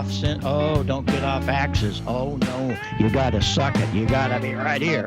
off don't get off axes. Oh no, you gotta suck it. You gotta be right here.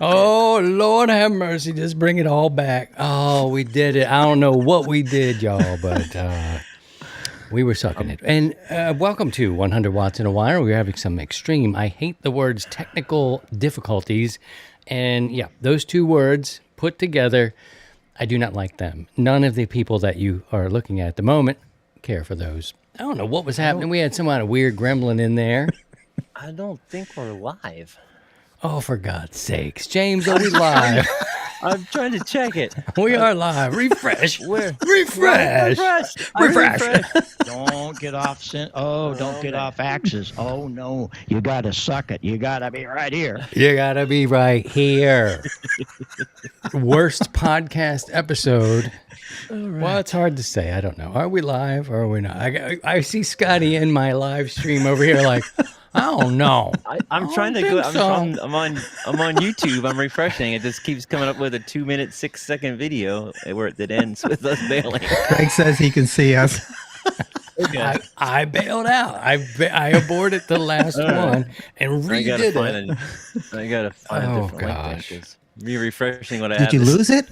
Oh, Lord have mercy. Just bring it all back. Oh, we did it. I don't know what we did, y'all, but we were sucking it. And welcome to 100 Watts in a Wire. We're having some extreme, I hate the words, technical difficulties. And yeah, those two words put together, I do not like them. None of the people that you are looking at the moment care for those. I don't know what was happening. We had some kind of weird gremlin in there. I don't think we're live. Oh, for God's sakes. James, are we live? I'm trying to check it. We are live. Refresh. Refresh. Don't get off don't get off axes. Oh no, you gotta suck it. You gotta be right here. You gotta be right here. Worst podcast episode. Right. Well, it's hard to say. I don't know. Are we live or are we not? I see Scotty in my live stream over here like, I don't know. I'm trying to go. I'm on YouTube. I'm refreshing. It just keeps coming up with a 2-minute 6-second video where it ends with us bailing. Craig says he can see us. Okay. I bailed out. I aborted the last one and redid it. I gotta find a different link. Refreshing what I have. Did you lose it?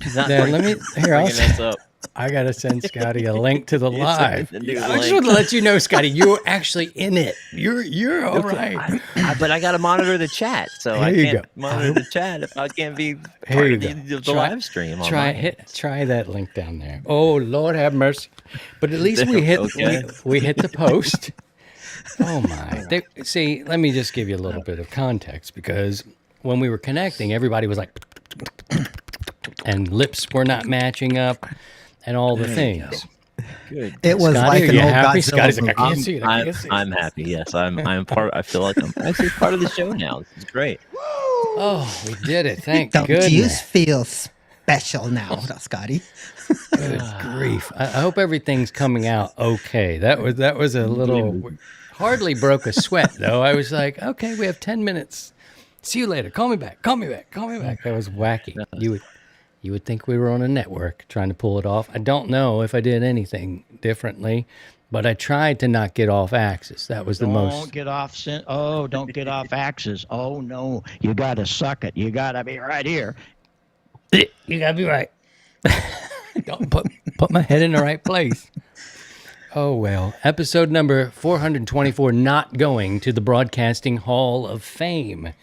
I gotta send Scotty a link to the live. I just want to let you know, Scotty, you're actually in it. You're all right. But I gotta monitor the chat, so I can't monitor the chat if I can't be part of the live stream. Try that link down there. Oh Lord, have mercy! But at least we hit we hit the post. Oh my! See, let me just give you a little bit of context because when we were connecting, everybody was like, and lips were not matching up. And all the things. Good. It was Scotty, like an old happy? Godzilla. Scotty's like, I can't see it. I'm happy. Yes, I'm part. I feel like I'm actually part of the show now. This is great. Oh, we did it! Thank Don't goodness. you feel special now, Scotty? Good grief! I hope everything's coming out okay. That was a little hardly broke a sweat though. I was like, okay, we have 10 minutes. See you later. Call me back. That was wacky. You would think we were on a network trying to pull it off. I don't know if I did anything differently, but I tried to not get off axis. That was the most. Don't get off axes. Oh no, you gotta suck it. You gotta be right here. You gotta be right. Don't put my head in the right place. Oh well, episode number 424, not going to the Broadcasting Hall of Fame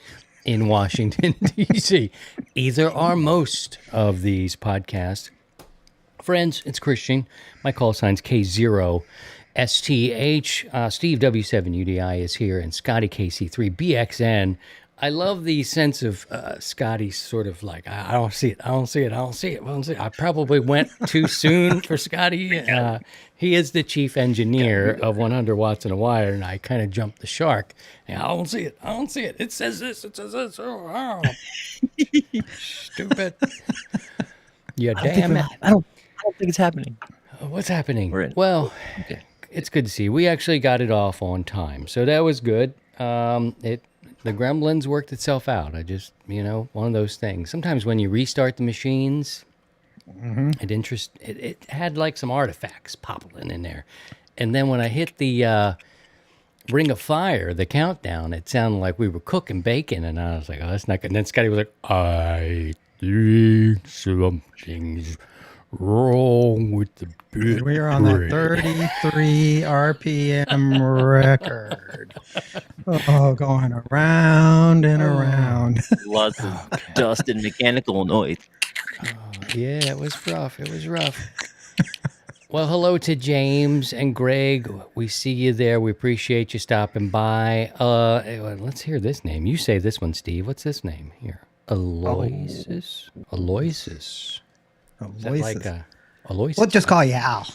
in Washington, D.C. Either are most of these podcasts. Friends, it's Christian. My call sign's K0STH. Steve W7UDI is here, and Scotty KC3BXN. I love the sense of Scotty's sort of like, I don't see it. I probably went too soon for Scotty. He is the chief engineer of 100 Watts in a Wire, and I kind of jumped the shark. And I don't see it. It says this. Oh. Stupid. Yeah, damn it. I don't think it's happening. What's happening? Well, it's good to see. We actually got it off on time, so that was good. The gremlins worked itself out. I just, one of those things. Sometimes when you restart the machines, it had like some artifacts popping in there. And then when I hit the Ring of Fire, the countdown, it sounded like we were cooking bacon. And I was like, oh, that's not good. And then Scotty was like, I think something's wrong with the bit. We're on that 33 RPM record. Oh, going around and around. Lots of dust and mechanical noise. Yeah, it was rough. It was rough. Well, hello to James and Greg. We see you there. We appreciate you stopping by. Let's hear this name. You say this one, Steve. What's this name here? Aloysius? Aloysius. Is that like Aloysius? We'll just call you Al.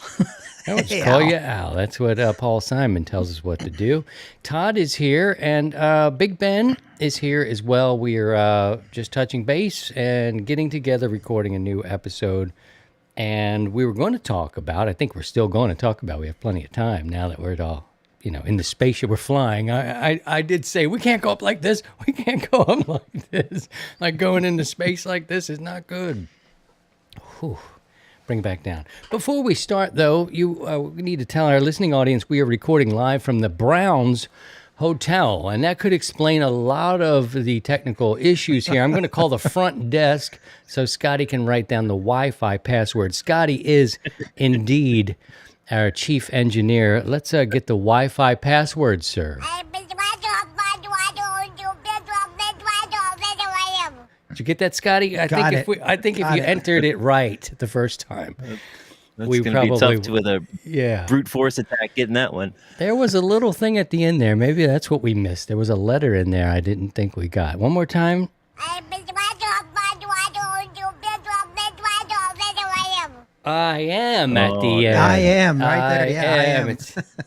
I would just Hey, call Al. you Al. That's what Paul Simon tells us what to do. Todd is here, and Big Ben is here as well. We are just touching base and getting together, recording a new episode. And we were going to talk about, I think we're still going to talk about, we have plenty of time now that we're all, in the spaceship we're flying. I did say, we can't go up like this. We can't go up like this. Like going into space like this is not good. Whew. Bring it back down. Before we start, though, we need to tell our listening audience we are recording live from the Browns Hotel, and that could explain a lot of the technical issues here. I'm going to call the front desk so Scotty can write down the Wi-Fi password. Scotty is indeed our chief engineer. Let's get the Wi-Fi password, sir. Did you get that, Scotty? I think if you entered it right the first time, That's going to be tough with a brute force attack getting that one. There was a little thing at the end there. Maybe that's what we missed. There was a letter in there I didn't think we got. One more time. I am at the end. I am right there. Yeah,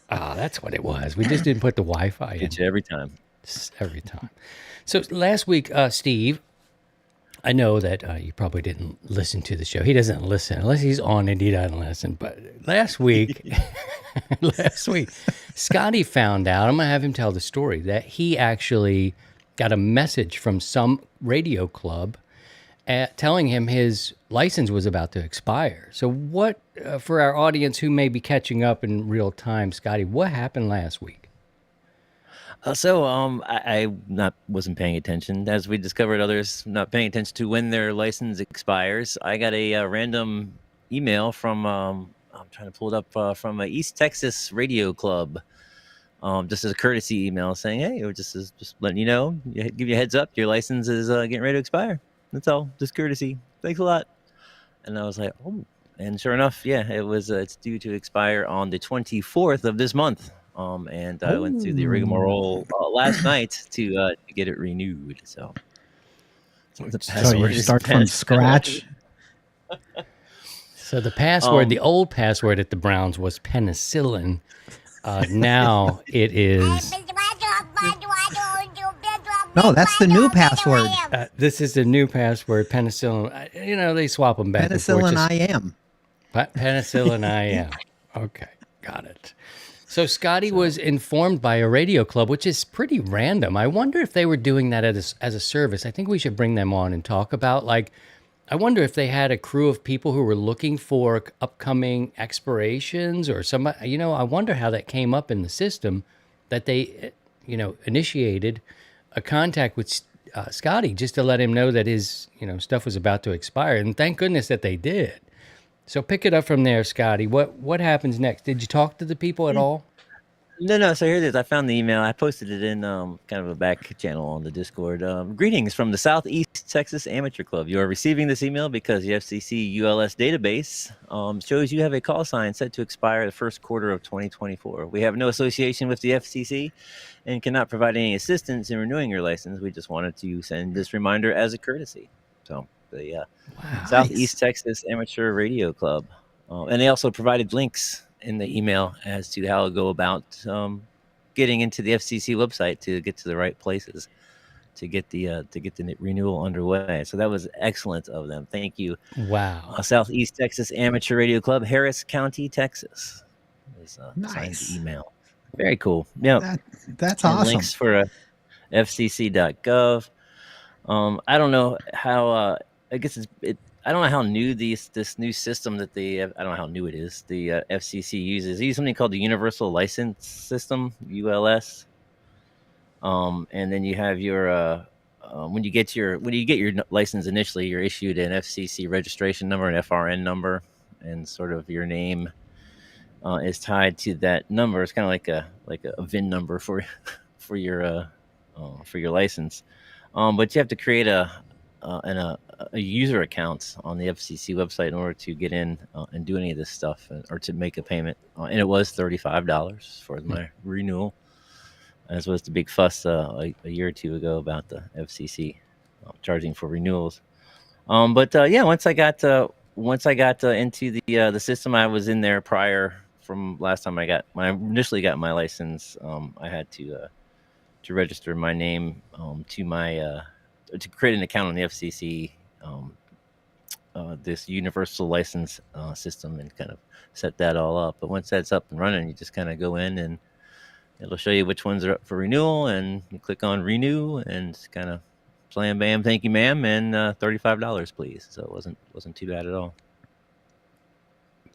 I am. That's what it was. We just didn't put the Wi-Fi in. Get you every time. Every time. So last week, Steve, I know that you probably didn't listen to the show. He doesn't listen. Unless he's on it, he doesn't listen. But last week, Scotty found out, I'm going to have him tell the story, that he actually got a message from some radio club telling him his license was about to expire. So what, for our audience who may be catching up in real time, Scotty, what happened last week? I wasn't paying attention. As we discovered, others not paying attention to when their license expires. I got a random email from, I'm trying to pull it up, from a East Texas radio club, just as a courtesy email saying, hey, we're just letting you know, give you a heads up, your license is getting ready to expire. That's all, just courtesy. Thanks a lot. And I was like, oh, and sure enough, yeah, it's due to expire on the 24th of this month. And I went through the rigmarole last night to get it renewed. So you start from scratch. So the password, the old password at the Browns was penicillin. Now it is. No, that's the new password. This is the new password, penicillin. They swap them back Penicillin and forth. I am. Penicillin I am. Okay, got it. So Scotty was informed by a radio club, which is pretty random. I wonder if they were doing that as a service. I think we should bring them on and talk about, I wonder if they had a crew of people who were looking for upcoming expirations or somebody, I wonder how that came up in the system that they, initiated a contact with Scotty just to let him know that his, stuff was about to expire. And thank goodness that they did. So pick it up from there, Scotty. What happens next? Did you talk to the people at all? No. So here it is. I found the email. I posted it in kind of a back channel on the Discord. Greetings from the Southeast Texas Amateur Club. You are receiving this email because the FCC ULS database shows you have a call sign set to expire the first quarter of 2024. We have no association with the FCC and cannot provide any assistance in renewing your license. We just wanted to send this reminder as a courtesy. So the Southeast Texas Amateur Radio Club. And they also provided links in the email as to how to go about getting into the FCC website to get to the right places to get the renewal underway. So that was excellent of them. Thank you. Wow. Southeast Texas Amateur Radio Club, Harris County, Texas. Is Nice. signed email. Very cool. Yeah, That's and awesome. links for FCC.gov. I don't know how. I guess I don't know how new this new system that I don't know how new it is. The FCC uses. They use something called the Universal License System (ULS). And then you have your when you get your license initially, you're issued an FCC registration number, an FRN number, and sort of your name is tied to that number. It's kind of like a VIN number for for your license. But you have to create a user account on the FCC website in order to get in and do any of this stuff or to make a payment. And it was $35 for my renewal. As was the big fuss a year or two ago about the FCC charging for renewals. But yeah, once I got into the system, I was in there prior from last time when I initially got my license. I had to register my name to create an account on the FCC, this universal license system, and kind of set that all up. But once that's up and running, you just kind of go in and it'll show you which ones are up for renewal, and you click on renew, and kind of slam bam, thank you, ma'am, and $35, please. So it wasn't too bad at all.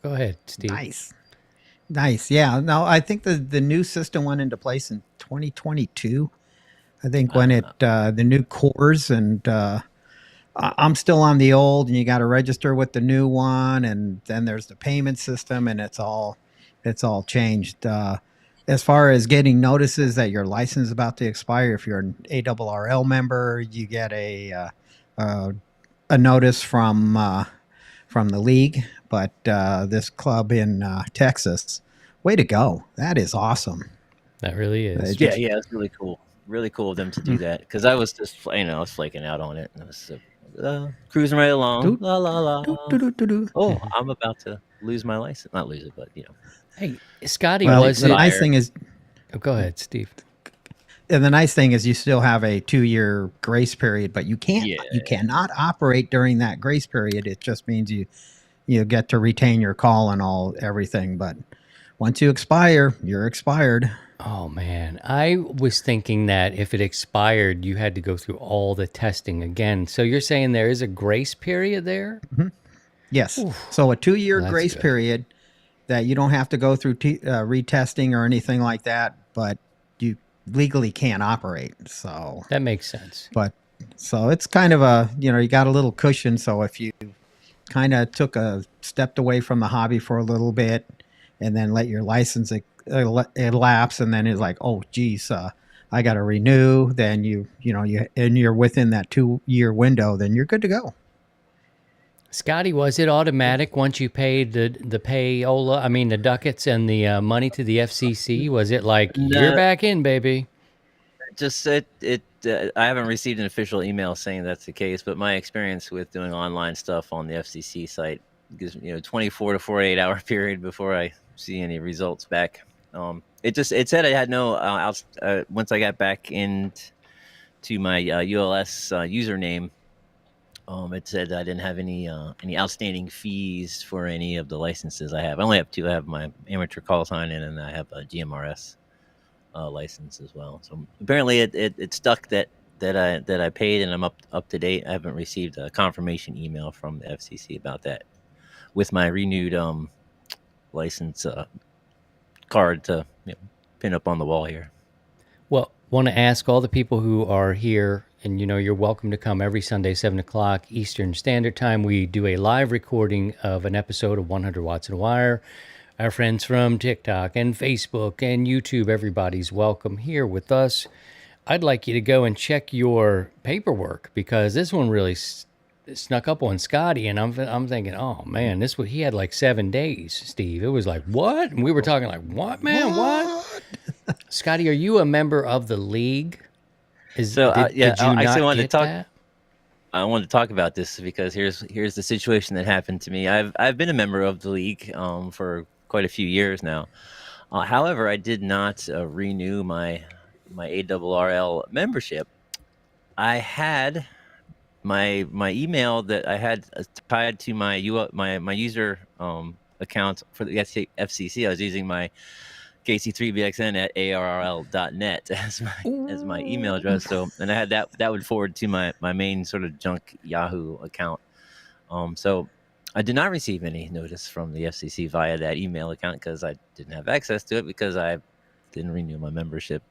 Go ahead, Steve. Nice. Yeah. No, I think the new system went into place in 2022. I think when the new cores, and I'm still on the old, and you got to register with the new one, and then there's the payment system, and it's all changed. As far as getting notices that your license is about to expire, if you're an ARRL member, you get a notice from the league. But this club in Texas, way to go! That is awesome. That really is. Yeah, it's really cool. Really cool of them to do that, because I was just, I was flaking out on it, and I was cruising right along. La la la. Oh, I'm about to lose my license. Not lose it, but Hey, Scotty, the nice thing is, go ahead, Steve. And the nice thing is you still have a 2-year grace period, but you cannot operate during that grace period. It just means you get to retain your call and everything. But once you expire, you're expired. Oh man, I was thinking that if it expired, you had to go through all the testing again. So you're saying there is a grace period there? Mm-hmm. Yes. Oof. So a 2-year grace period that you don't have to go through retesting or anything like that, but you legally can't operate. So that makes sense. But so it's kind of you got a little cushion. So if you kind of stepped away from the hobby for a little bit and then let your license elapse, and then it's like, oh geez, I got to renew, then you're within that 2-year window, then you're good to go. Scotty, was it automatic once you paid the payola? I mean, the ducats and the money to the FCC? Was it like, you're back in, baby? Just I haven't received an official email saying that's the case, but my experience with doing online stuff on the FCC site gives 24 to 48 hour period before I see any results back. It said I had no once I got back into my ULS username. It said I didn't have any outstanding fees for any of the licenses I have. I only have 2. I have my amateur call sign in, and I have a GMRS license as well. So apparently it stuck that I paid, and I'm up to date. I haven't received a confirmation email from the FCC about that with my renewed license card to pin up on the wall here. Well, want to ask all the people who are here, and you're welcome to come every Sunday, 7 o'clock Eastern Standard Time. We do a live recording of an episode of 100 Watts in a Wire. Our friends from TikTok and Facebook and YouTube, everybody's welcome here with us. I'd like you to go and check your paperwork, because this one really snuck up on Scotty, and I'm thinking, oh man, he had like 7 days, Steve. It was like, what? And we were talking like, what, man, what? Scotty, are you a member of the league? Did you not get that? I wanted to talk about this because here's the situation that happened to me. I've been a member of the league for quite a few years now. However, I did not renew my ARRL membership. I had my email that I had tied to my user account for the FCC. I was using my KC3BXN at ARRL.net as my email address. So, and I had that would forward to my main sort of junk Yahoo account. So I did not receive any notice from the FCC via that email account because I didn't have access to it because I didn't renew my membership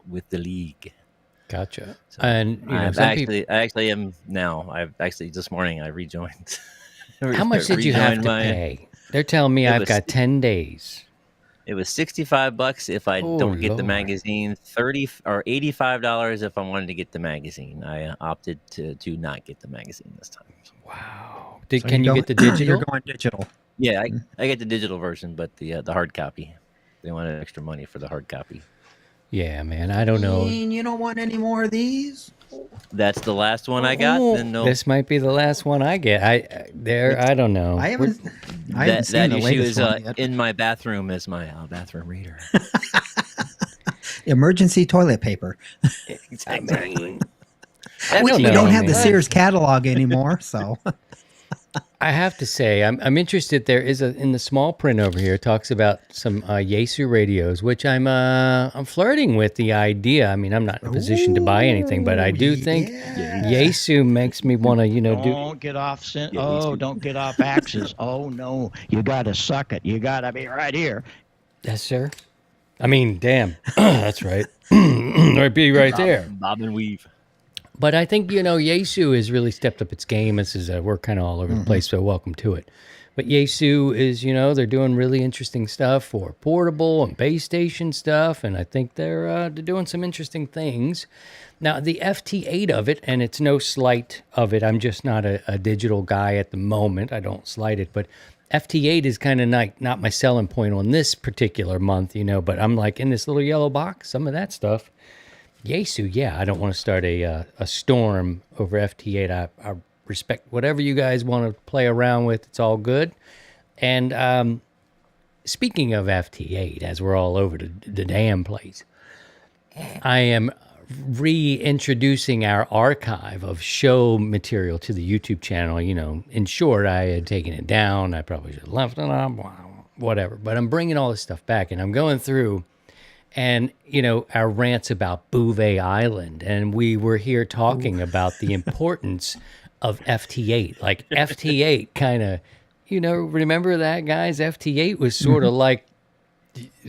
with the league. Gotcha. So and I actually am now. I've actually this morning I rejoined. How much did you have to pay? They're telling me I've got 10 days. It was $65 if I Oh, don't get the Lord. magazine, $30 or $85 if I wanted to get the magazine. I opted to not get the magazine this time. Wow. So Can you get the digital? You're going digital. Yeah, I get the digital version, but the hard copy. They wanted extra money for the hard copy. Yeah, man. I don't know. You don't want any more of these? That's the last one I got. Oh, Then no, this might be the last one I get. I don't know. I haven't that seen the issue latest is one yet. in my bathroom as my bathroom reader. Emergency toilet paper. Exactly. I Which don't you know, don't have the man. Sears catalog anymore, so I have to say, I'm interested. There is in the small print over here, it talks about some Yaesu radios, which I'm flirting with the idea. I mean, I'm not in a position to buy anything, but I do think Yaesu makes me want to, do. Don't get off. Don't get off axis. Oh no, you got to suck it. You got to be right here. Yes, sir. I mean, damn, that's right. I'd be right there. Bob and weave. But I think, Yaesu has really stepped up its game. We're kind of all over the place, so welcome to it. But Yaesu is, they're doing really interesting stuff for portable and base station stuff, and I think they're doing some interesting things. Now, the FT8 of it, and it's no slight of it, I'm just not a digital guy at the moment. I don't slight it, but FT8 is kind of not my selling point on this particular month, but I'm like in this little yellow box, some of that stuff. Yaesu, yeah, I don't want to start a storm over FT8. I respect whatever you guys want to play around with. It's all good. And speaking of FT8, as we're all over the damn place, I am reintroducing our archive of show material to the YouTube channel. In short, I had taken it down. I probably should have left it up, whatever. But I'm bringing all this stuff back, and I'm going through... And, our rants about Bouvet Island. And we were here talking about the importance of FT8. Like, FT8 kind of, remember that, guys? FT8 was sort of like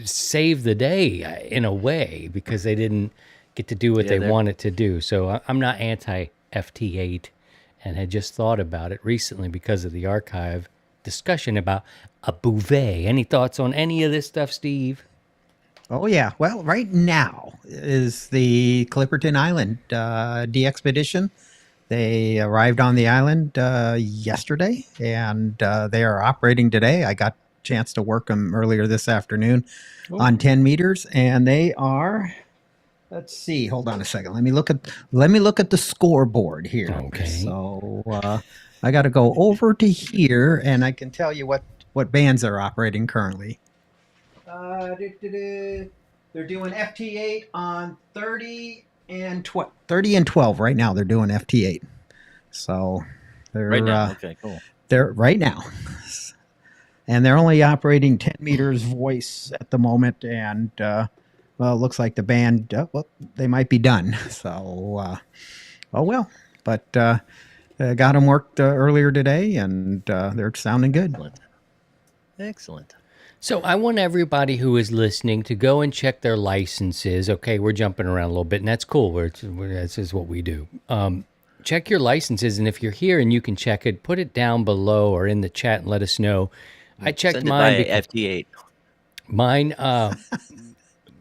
save the day in a way because they didn't get to do what they wanted to do. So I'm not anti-FT8 and had just thought about it recently because of the archive discussion about a Bouvet. Any thoughts on any of this stuff, Steve? Oh, yeah. Well, right now is the Clipperton Island de-expedition. They arrived on the island yesterday, and they are operating today. I got a chance to work them earlier this afternoon on 10 meters, and they are... Let's see. Hold on a second. Let me look at the scoreboard here. Okay. So I got to go over to here, and I can tell you what bands are operating currently. They're doing FT8 on 30 and 12 right now. They're doing FT8. So they're Right now. Okay, cool. They're right now. And they're only operating 10 meters voice at the moment. And, it looks like the band, they might be done. So, oh well. But got them worked earlier today, and they're sounding good. Excellent. So I want everybody who is listening to go and check their licenses. Okay, we're jumping around a little bit, and that's cool. This is what we do. Check your licenses, and if you're here and you can check it, put it down below or in the chat and let us know. I checked Send it mine. by FT8. Mine,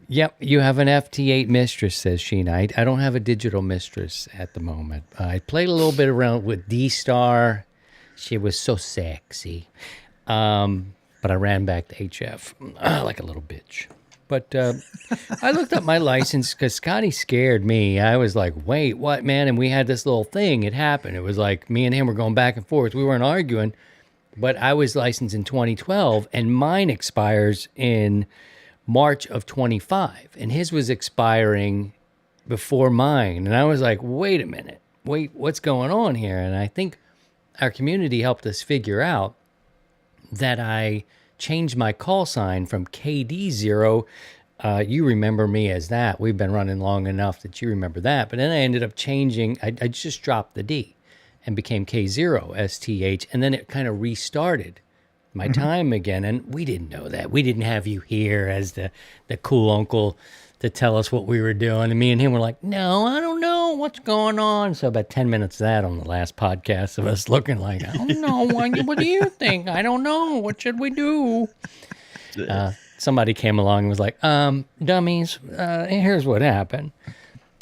yep, you have an FT8 mistress, says Sheena. I don't have a digital mistress at the moment. I played a little bit around with D-Star. She was so sexy. But I ran back to HF like a little bitch. But I looked up my license because Scotty scared me. I was like, wait, what, man? And we had this little thing. It happened. It was like me and him were going back and forth. We weren't arguing. But I was licensed in 2012, and mine expires in March of 25. And his was expiring before mine. And I was like, wait a minute. Wait, what's going on here? And I think our community helped us figure out that I changed my call sign from KD0. You remember me as that. We've been running long enough that you remember that. But then I ended up changing. I just dropped the D and became K0STH. And then it kind of restarted my time again. And we didn't know that. We didn't have you here as the cool uncle to tell us what we were doing. And me and him were like, no, I don't know what's going on. So about 10 minutes of that on the last podcast of us looking like, I don't know. What do you think? I don't know. What should we do? somebody came along and was like, dummies, here's what happened.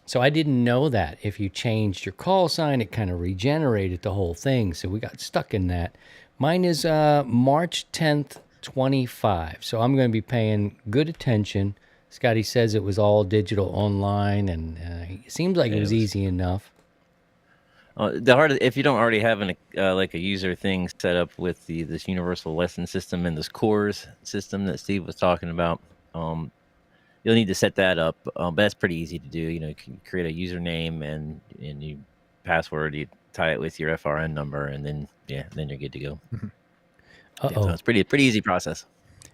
So I didn't know that if you changed your call sign, it kind of regenerated the whole thing. So we got stuck in that. Mine is March 10th, 25. So I'm going to be paying good attention. Scotty says it was all digital online, and it seems like it was easy enough. If you don't already have like a user thing set up with this universal lesson system and this CORS system that Steve was talking about, you'll need to set that up. But that's pretty easy to do. You can create a username and you password. You tie it with your FRN number, and then you're good to go. So it's pretty easy process.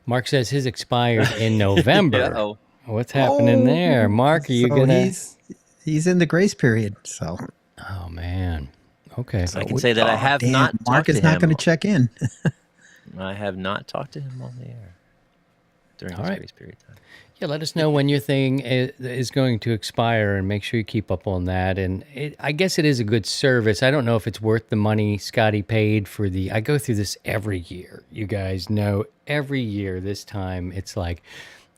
Mark says his expired in November. What's happening there, Mark? Are you gonna? He's in the grace period. So. Oh man. Okay. So I can say that I have not. Mark is not going to check in. I have not talked to him on the air during this grace period time. Yeah, let us know when your thing is going to expire, and make sure you keep up on that. And I guess it is a good service. I don't know if it's worth the money Scotty paid for I go through this every year. You guys know every year this time it's like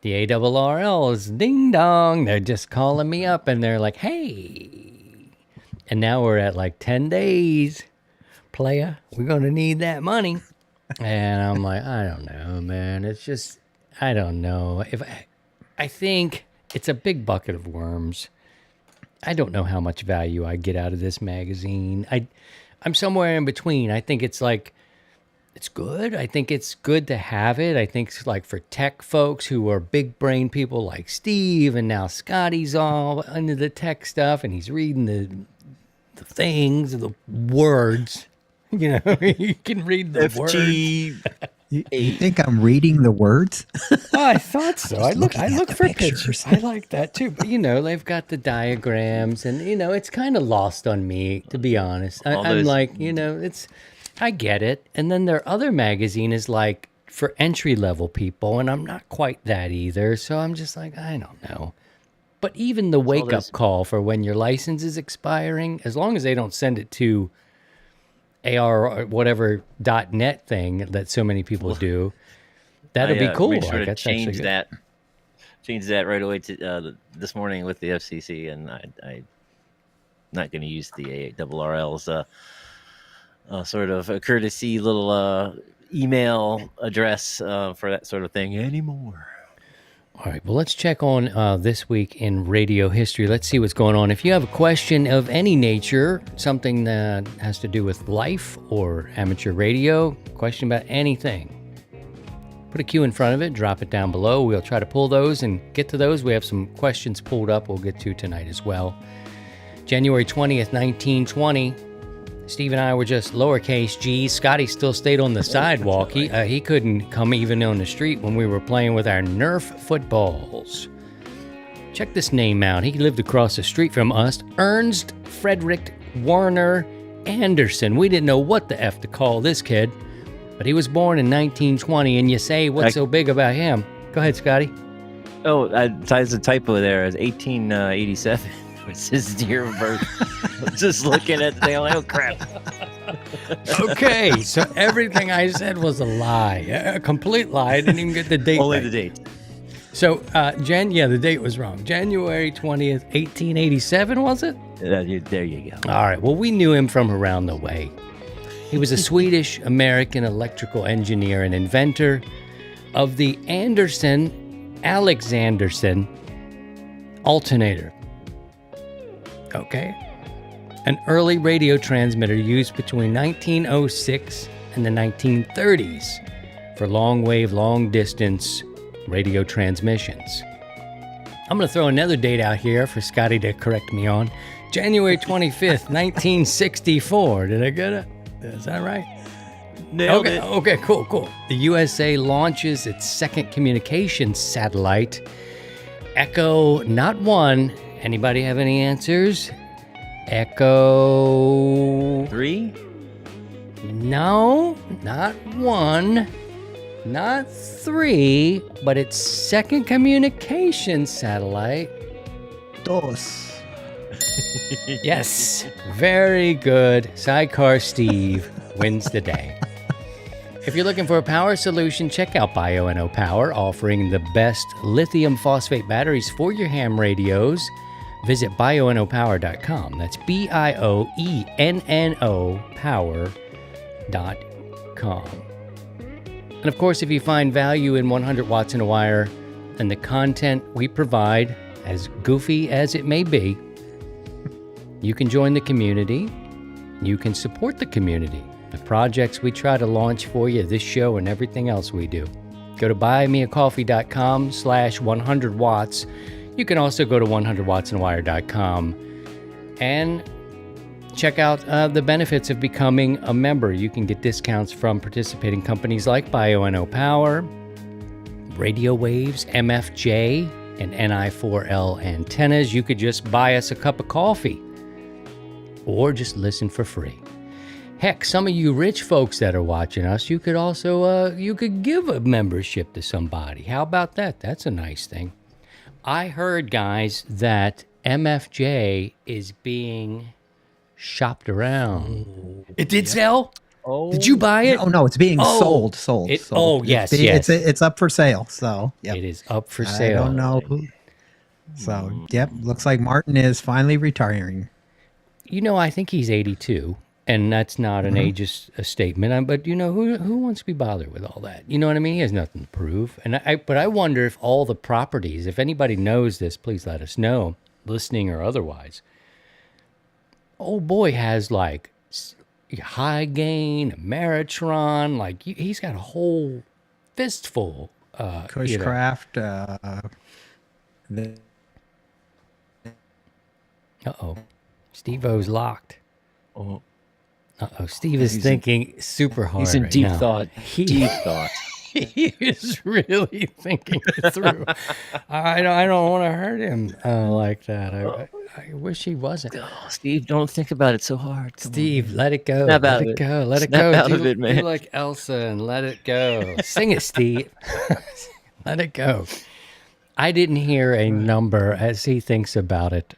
the ARRL is ding dong. They're just calling me up and they're like, hey. And now we're at like 10 days, playa. We're going to need that money. And I'm like, I don't know, man. It's just, I don't know. I think it's a big bucket of worms. I don't know how much value I get out of this magazine. I'm somewhere in between. I think it's like, it's good. I think it's good to have it. I think it's like for tech folks who are big brain people like Steve, and now Scotty's all into the tech stuff, and he's reading the things, the words. You can read the words. You think I'm reading the words? Oh, I thought so. I look for pictures. I like that too. But they've got the diagrams, and it's kind of lost on me, to be honest. I'm like, I get it. And then their other magazine is like for entry level people, and I'm not quite that either. So I'm just like, I don't know. But even the wake up call for when your license is expiring, as long as they don't send it to AR or whatever .net thing that so many people do, that'd be cool. Made sure to change that right away to this morning with the FCC, and I'm not going to use the ARRL's sort of a courtesy little email address for that sort of thing anymore. All right, well, let's check on this week in radio history. Let's see what's going on. If you have a question of any nature, something that has to do with life or amateur radio, question about anything, put a Q in front of it, drop it down below. We'll try to pull those and get to those. We have some questions pulled up we'll get to tonight as well. January 20th, 1920. Steve and I were just lowercase g. Scotty still stayed on the sidewalk. He couldn't come even on the street when we were playing with our Nerf footballs. Check this name out. He lived across the street from us. Ernst Frederick Warner Anderson. We didn't know what the F to call this kid, but he was born in 1920, and you say, what's so big about him? Go ahead, Scotty. Oh, there's a typo there. It's 1887. It's his year of birth. Just looking at the thing, I'm like, oh crap. Okay, so everything I said was a lie, a complete lie. I didn't even get the date. Only right. the date. So, the date was wrong. January 20th, 1887, was it? There you go. All right, well, we knew him from around the way. He was a Swedish-American electrical engineer and inventor of the Alexanderson alternator. Okay. An early radio transmitter used between 1906 and the 1930s for long-wave, long-distance radio transmissions. I'm going to throw another date out here for Scotty to correct me on. January 25th, 1964. Did I get it? Is that right? Nailed it. Okay, cool. The USA launches its second communications satellite, Echo Not 1. Anybody have any answers? Echo 3? No, not 1, not 3, but its second communication satellite. Dos. Yes, very good. Sidecar Steve wins the day. If you're looking for a power solution, check out BioNO Power, offering the best lithium phosphate batteries for your ham radios. Visit bionopower.com. That's BIOENNO power.com. And of course, if you find value in 100 Watts in a Wire and the content we provide, as goofy as it may be, you can join the community. You can support the community, the projects we try to launch for you, this show and everything else we do. Go to buymeacoffee.com/100watts. You can also go to 100wattsinawire.com and check out the benefits of becoming a member. You can get discounts from participating companies like BioNO Power, Radio Waves, MFJ, and NI4L antennas. You could just buy us a cup of coffee or just listen for free. Heck, some of you rich folks that are watching us, you could also you could give a membership to somebody. How about that? That's a nice thing. I heard, guys, that MFJ is being shopped around. It did sell? Oh, Did you buy it? Oh no, it's being sold. Yes, yes. It's up for sale. So yep. It is up for sale. I don't know who. So yep, looks like Martin is finally retiring. You know, I think he's 82, and that's not an ageist statement. But you know, who wants to be bothered with all that? You know what I mean? He has nothing to prove. But I wonder if all the properties, if anybody knows this, please let us know, listening or otherwise. Old boy has like High Gain, Meritron, like he's got a whole fistful. Cushcraft. Uh-oh. Steve-O's locked. Oh. Uh-oh. Steve is thinking super hard. He's in right deep now. thought. Deep thought. He is really thinking it through. I don't want to hurt him like that. I wish he wasn't. Oh, Steve, don't think about it so hard. Come Steve, let it go. Snap let out it of it. go. Let it Snap go. out of it, man. Do like Elsa and let it go. Sing it, Steve. Let it go. I didn't hear a number as he thinks about it.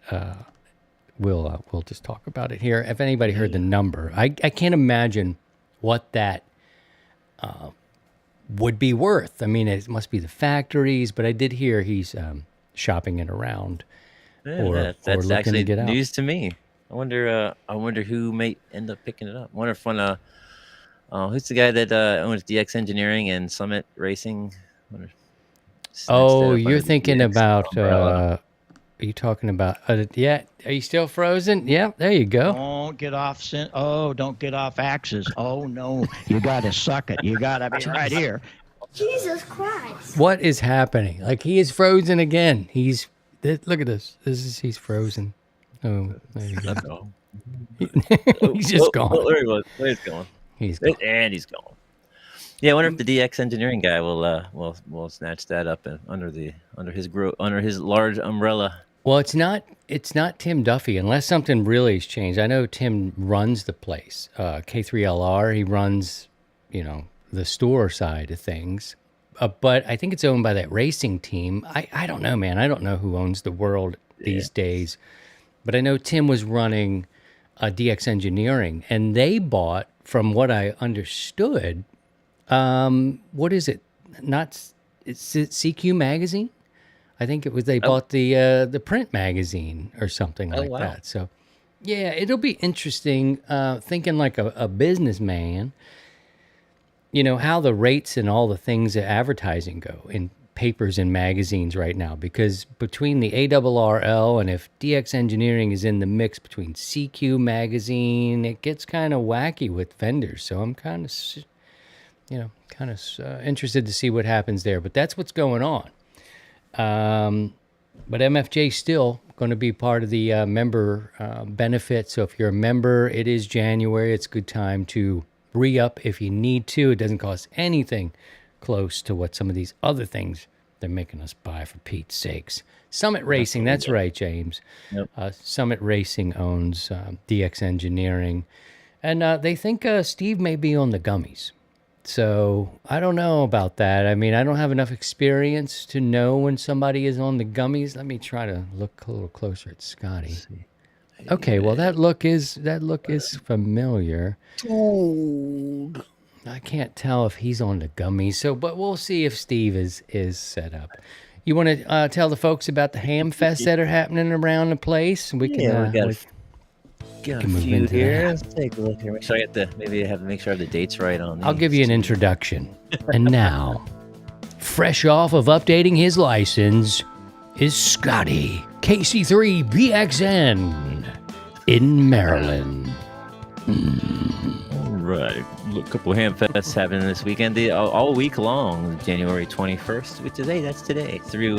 We'll just talk about it here. If anybody heard the number, I can't imagine what that would be worth. I mean, it must be the factories, but I did hear he's shopping it around. Yeah, that's looking actually to get out. news to me. I wonder who may end up picking it up. I wonder if who's the guy that owns DX Engineering and Summit Racing? Oh, you're thinking about are you talking about yeah, are you still frozen? Yeah, there you go. Don't get off don't get off axes. Oh no, you gotta suck it. You gotta be right here. Jesus Christ. What is happening? Like, he is frozen again. Look at this. He's frozen. Oh, there you go. He's just gone. There he was. He's gone. He's gone. And he's gone. Yeah, I wonder if the DX Engineering guy will snatch that up under his large umbrella. Well, it's not Tim Duffy unless something really has changed. I know Tim runs the place. K3LR, he runs, the store side of things. But I think it's owned by that racing team. I don't know, man. I don't know who owns the world these days. But I know Tim was running DX Engineering, and they bought, from what I understood, what is it? It's CQ magazine? I think it was they bought the print magazine or something like that. So, yeah, it'll be interesting thinking like a businessman. How the rates and all the things that advertising go in papers and magazines right now, because between the ARRL and if DX Engineering is in the mix between CQ magazine, it gets kind of wacky with vendors. So I'm kind of, interested to see what happens there. But that's what's going on. But MFJ still going to be part of the member benefit. So if you're a member, it is January. It's a good time to re-up if you need to. It doesn't cost anything close to what some of these other things they're making us buy, for Pete's sakes. Summit Racing, that's right, James. Yep. Summit Racing owns DX Engineering. And they think Steve may be on the gummies. So I don't know about that. I mean, I don't have enough experience to know when somebody is on the gummies. Let me try to look a little closer at Scotty. Okay, well that look is familiar. Old. I can't tell if he's on the gummies. So, but we'll see if Steve is set up. You want to tell the folks about the ham fests that are happening around the place? We can. Yeah, we got a can move few into here. that. Let's take a look here. Make sure I have to make sure I have the dates right on these. I'll give you an introduction. And now, fresh off of updating his license, is Scotty KC3BXN in Maryland. All right, a couple of ham fests happening this weekend. All week long, January 21st, which is that's today through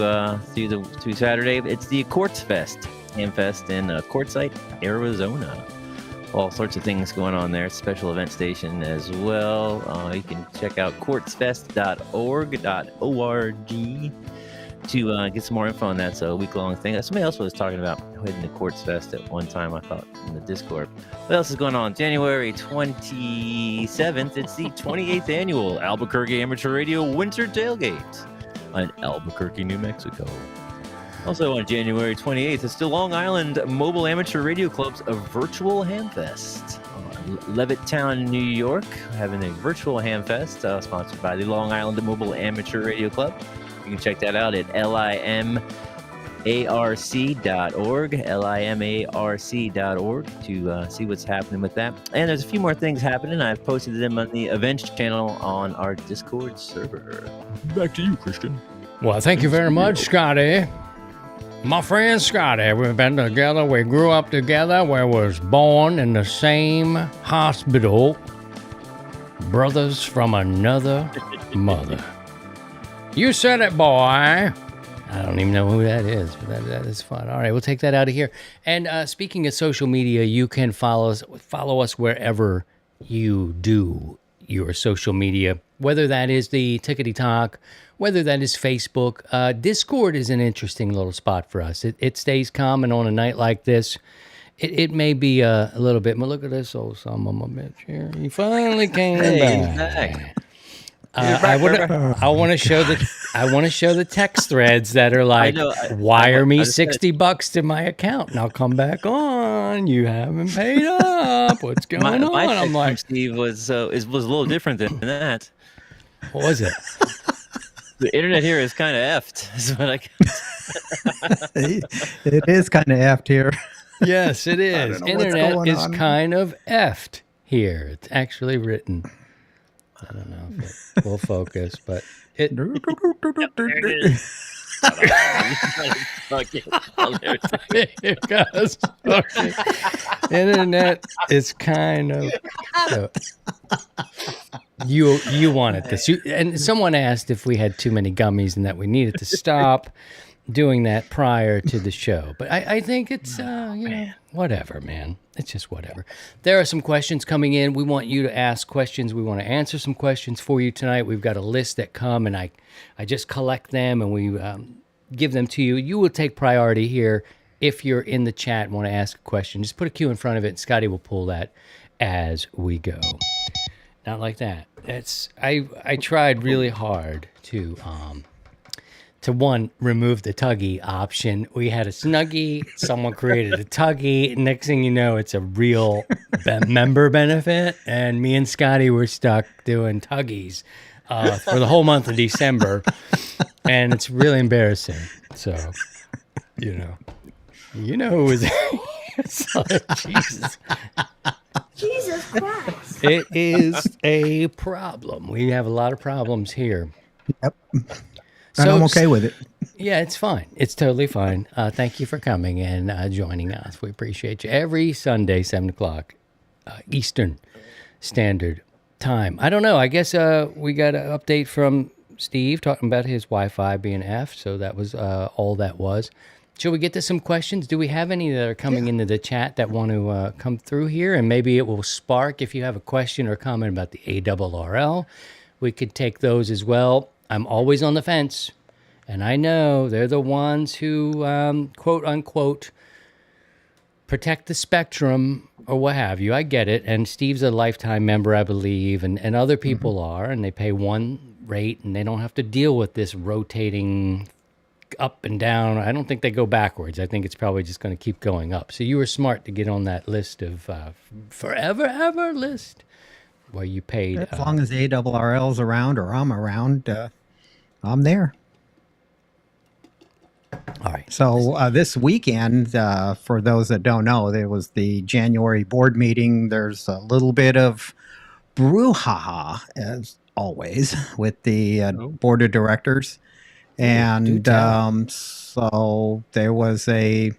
Saturday. It's the Quartz Fest, Ham Fest in Quartzsite, Arizona. All sorts of things going on there. Special event station as well. You can check out quartzfest.org to get some more info on that. So a week-long thing. Somebody else was talking about heading to Quartz Fest at one time, I thought, in the Discord. What else is going on? January 27th, it's the 28th annual Albuquerque Amateur Radio Winter Tailgate in Albuquerque, New Mexico. Also on January 28th, it's the Long Island Mobile Amateur Radio Club's a virtual Hamfest. Levittown, New York, having a virtual Hamfest sponsored by the Long Island Mobile Amateur Radio Club. You can check that out at limarc.org to see what's happening with that. And there's a few more things happening. I've posted them on the events channel on our Discord server. Back to you, Christian. Well, thank you very much, Scotty. My friend Scotty, we've been together. We grew up together. We was born in the same hospital. Brothers from another mother. You said it, boy. I don't even know who that is, but that is fun. All right, we'll take that out of here. And speaking of social media, you can follow us wherever you do your social media, whether that is the Tickety Talk, whether that is Facebook. Discord is an interesting little spot for us. It stays common on a night like this. It may be a little bit, but look at this old son of a bitch here. He finally came back. I want to show the text threads that are like, wire me $60 to my account and I'll come back on. You haven't paid up. What's going on? I'm like, Steve was a little different than that. What was it? The internet here is kind of effed. Is what I It is kind of effed here. Yes, it is. Internet is kind of effed here. It's actually written. I don't know if it will focus, but it. It goes. Okay. Internet is kind of. You wanted this, and someone asked if we had too many gummies and that we needed to stop doing that prior to the show. But I think it's whatever, man. It's just whatever. There are some questions coming in. We want you to ask questions. We want to answer some questions for you tonight. We've got a list that come, and I just collect them, and we give them to you. You will take priority here if you're in the chat and want to ask a question. Just put a Q in front of it, and Scotty will pull that as we go. Not like that. I tried really hard to remove the Tuggy option. We had a Snuggie. Someone created a Tuggy. Next thing you know, it's a real member benefit. And me and Scotty were stuck doing Tuggies for the whole month of December. And it's really embarrassing. So, you know who was it's like, Jesus. Jesus Christ. It is a problem. We have a lot of problems here. Yep. And I'm okay with it. Yeah, it's fine. It's totally fine. Thank you for coming and joining us. We appreciate you. Every Sunday, 7 o'clock Eastern Standard Time. I don't know. I guess we got an update from Steve talking about his Wi-Fi being F, so that was all that was. Shall we get to some questions? Do we have any that are coming into the chat that want to come through here? And maybe it will spark if you have a question or comment about the ARRL. We could take those as well. I'm always on the fence, and I know they're the ones who, quote unquote, protect the spectrum or what have you. I get it. And Steve's a lifetime member, I believe, and other people are, and they pay one rate, and they don't have to deal with this rotating up and down. I don't think they go backwards. I think it's probably just going to keep going up. So you were smart to get on that list of forever ever list. Well, you paid. As long as the ARRL's around or I'm around, I'm there. All right. So this weekend, for those that don't know, there was the January board meeting. There's a little bit of brouhaha, as always, with the board of directors. And so there was a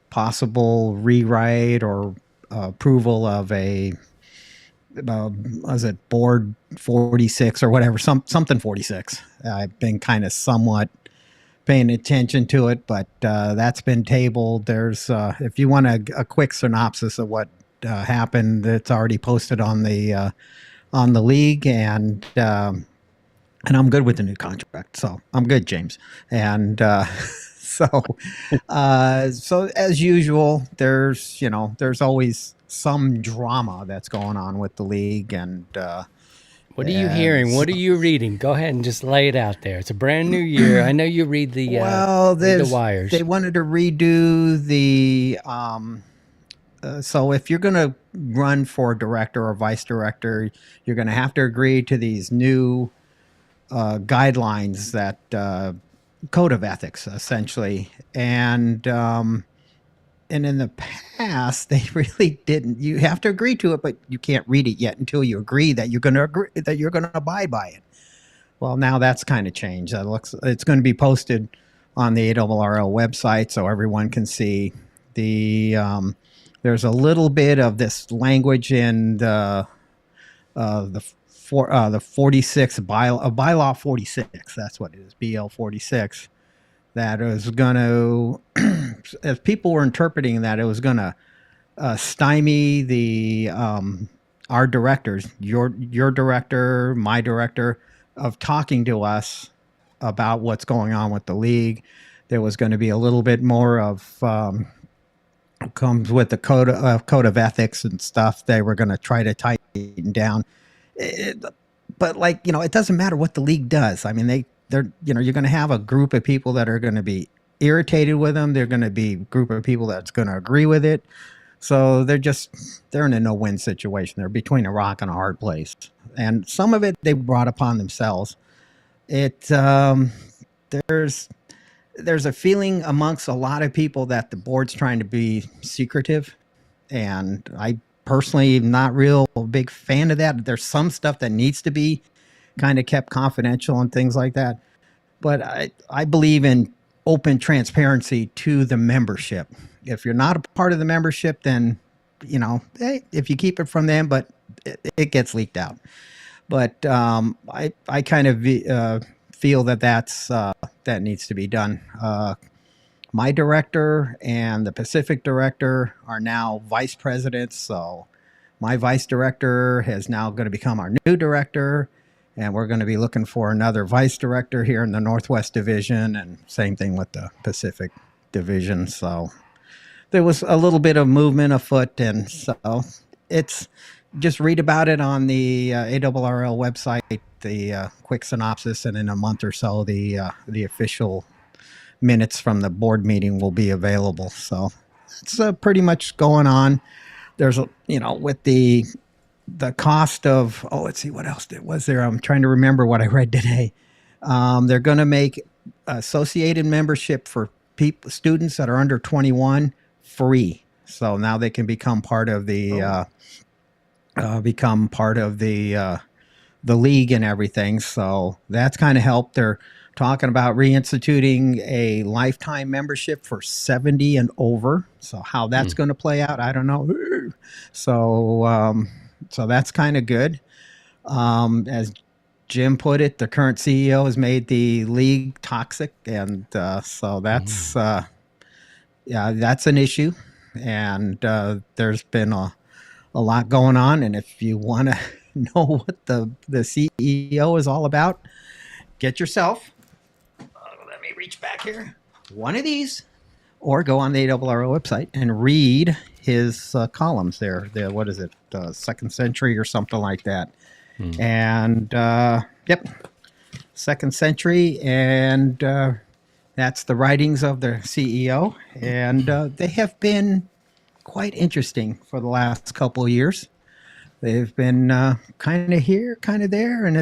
possible rewrite or approval of a was it board 46 or whatever, something 46. I've been kind of somewhat paying attention to it, but that's been tabled. There's if you want a quick synopsis of what happened, it's already posted on the league, and I'm good with the new contract, so I'm good, James. And so as usual, there's always some drama that's going on with the league, and what are you hearing? What are you reading? Go ahead and just lay it out there. It's a brand new year. I know you read the wires. They wanted to redo the. So if you're going to run for director or vice director, you're going to have to agree to these new guidelines, that code of ethics, essentially, and in the past they really didn't. You have to agree to it, but you can't read it yet until you agree that you're going to abide by it. Well, now that's kind of changed. It's going to be posted on the ARRL website so everyone can see. There's a little bit of this language in the 46 bylaw 46. That's what it is, BL 46. That is going to, as people were interpreting that, it was going to stymie our directors, your director, my director, of talking to us about what's going on with the league. There was going to be a little bit more of comes with the code of ethics and stuff. They were going to try to tighten down. But it doesn't matter what the league does. I mean, they're you're going to have a group of people that are going to be irritated with them. They're going to be a group of people that's going to agree with it. So they're in a no-win situation. They're between a rock and a hard place. And some of it they brought upon themselves. There's a feeling amongst a lot of people that the board's trying to be secretive. And I personally am not real big fan of that. There's some stuff that needs to be kind of kept confidential and things like that. But I believe in open transparency to the membership. If you're not a part of the membership, then, if you keep it from them, but it gets leaked out. But I kind of feel that needs to be done. My director and the Pacific director are now vice presidents. So my vice director is now going to become our new director. And we're going to be looking for another vice director here in the Northwest Division, and same thing with the Pacific Division. So there was a little bit of movement afoot, and so it's just read about it on the ARRL website, the quick synopsis, and in a month or so, the official minutes from the board meeting will be available. So it's pretty much going on. There's with the cost of, let's see, what else was there? I'm trying to remember what I read today. They're going to make associated membership for students that are under 21 free. So now they can become part of the league and everything. So that's kind of helped. They're talking about reinstituting a lifetime membership for 70 and over. So how that's going to play out, I don't know. So that's kind of good. As Jim put it, the current CEO has made the league toxic, and so that's that's an issue. And there's been a lot going on. And if you want to know what the CEO is all about, get yourself. Let me reach back here. One of these, or go on the ARRL website and read his columns there. What is it? Second Century or something like that. And yep, Second Century, and that's the writings of the CEO, and they have been quite interesting for the last couple of years. they've been kind of here, kind of there, and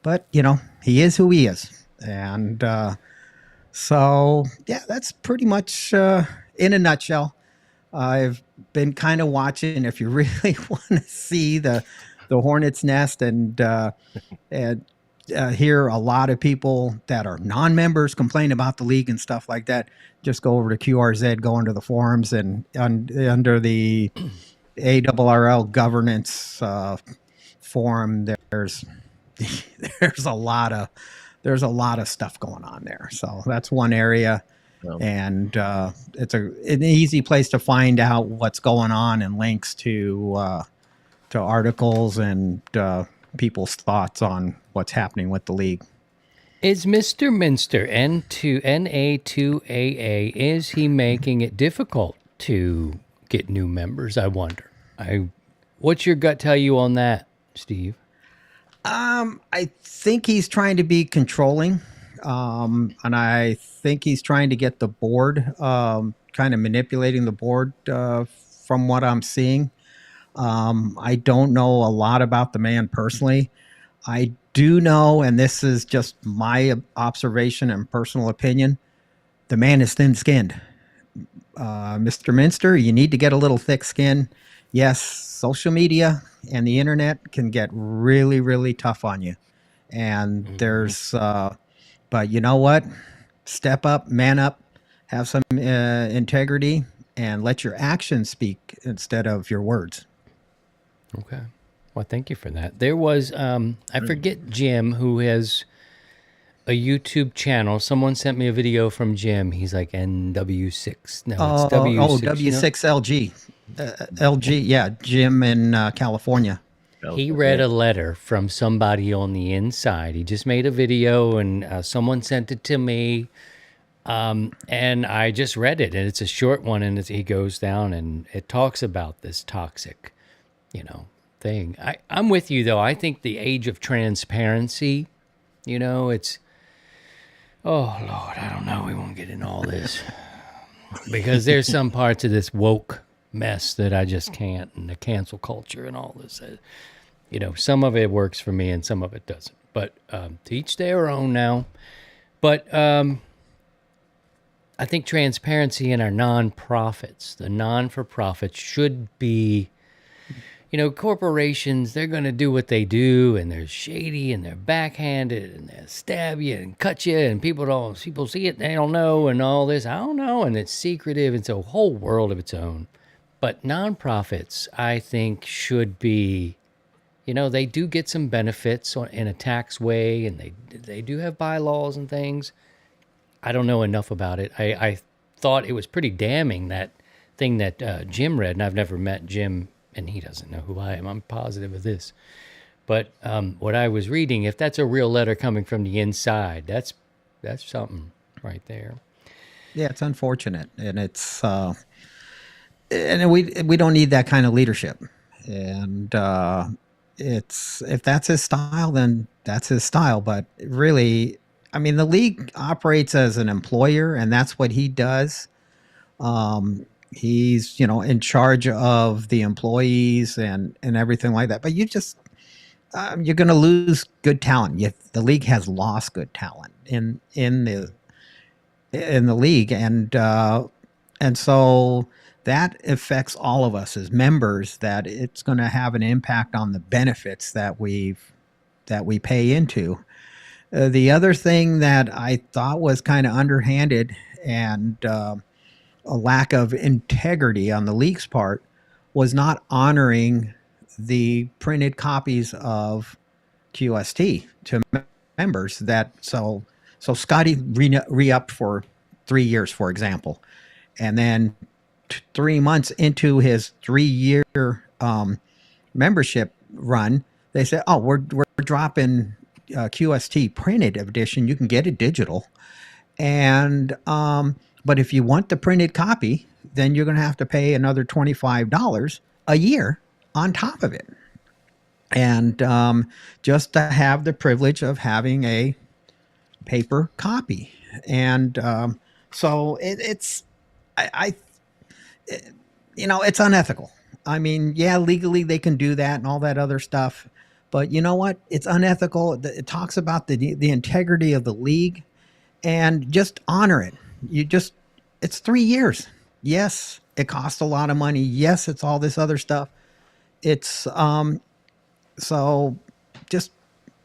but he is who he is, and so yeah, that's pretty much in a nutshell. I've been kind of watching. If you really want to see the hornet's nest and hear a lot of people that are non-members complain about the league and stuff like that, just go over to QRZ, go into the forums, and under the ARRL governance forum, there's a lot of stuff going on there. So that's one area. And it's an easy place to find out what's going on and links to articles and people's thoughts on what's happening with the league. Is Mr. Minster NA2AA, is he making it difficult to get new members? I wonder. What's your gut tell you on that, Steve? I think he's trying to be controlling. And I think he's trying to get the board, kind of manipulating the board from what I'm seeing. I don't know a lot about the man personally. I do know, and this is just my observation and personal opinion, the man is thin-skinned. Mr. Minster, you need to get a little thick skin. Yes, social media and the internet can get really, really tough on you. And there's... but you know what? Step up, man up, have some integrity, and let your actions speak instead of your words. Okay. Well, thank you for that. There was, I forget Jim, who has a YouTube channel. Someone sent me a video from Jim. He's like NW6. No, it's W6. W6LG. LG, yeah, Jim in California. He read a letter from somebody on the inside. He just made a video, and someone sent it to me, and I just read it. And it's a short one, and he goes down, and it talks about this toxic, thing. I'm with you, though. I think the age of transparency, it's, oh, Lord, I don't know. We won't get into all this. Because there's some parts of this woke mess that I just can't, and the cancel culture and all this. Some of it works for me and some of it doesn't. But to each their own now. But I think transparency in our nonprofits, the non-for-profits, should be, corporations, they're going to do what they do, and they're shady and they're backhanded and they'll stab you and cut you, and people see it, they don't know, and all this. I don't know, and it's secretive. It's a whole world of its own. But nonprofits, I think, should be, they do get some benefits in a tax way, and they do have bylaws and things. I don't know enough about it. I thought it was pretty damning, that thing that Jim read, and I've never met Jim, and he doesn't know who I am. I'm positive of this. But what I was reading, if that's a real letter coming from the inside, that's something right there. Yeah, it's unfortunate, and it's and we don't need that kind of leadership. And if that's his style, then that's his style. But really, I mean, the league operates as an employer, and that's what he does. He's, in charge of the employees and everything like that. But you're going to lose good talent. The league has lost good talent in the league, and so that affects all of us as members. That it's going to have an impact on the benefits that we pay into. The other thing that I thought was kind of underhanded and a lack of integrity on the league's part was not honoring the printed copies of QST to members. So Scotty re-upped for 3 years, for example, and then 3 months into his 3-year membership run, they said, "Oh, we're dropping QST printed edition. You can get it digital, and but if you want the printed copy, then you're going to have to pay another $25 a year on top of it, and just to have the privilege of having a paper copy." And so it's unethical. I mean, yeah, legally they can do that and all that other stuff. But you know what? It's unethical. It talks about the integrity of the league, and just honor it. It's 3 years. Yes, it costs a lot of money. Yes, it's all this other stuff. It's so just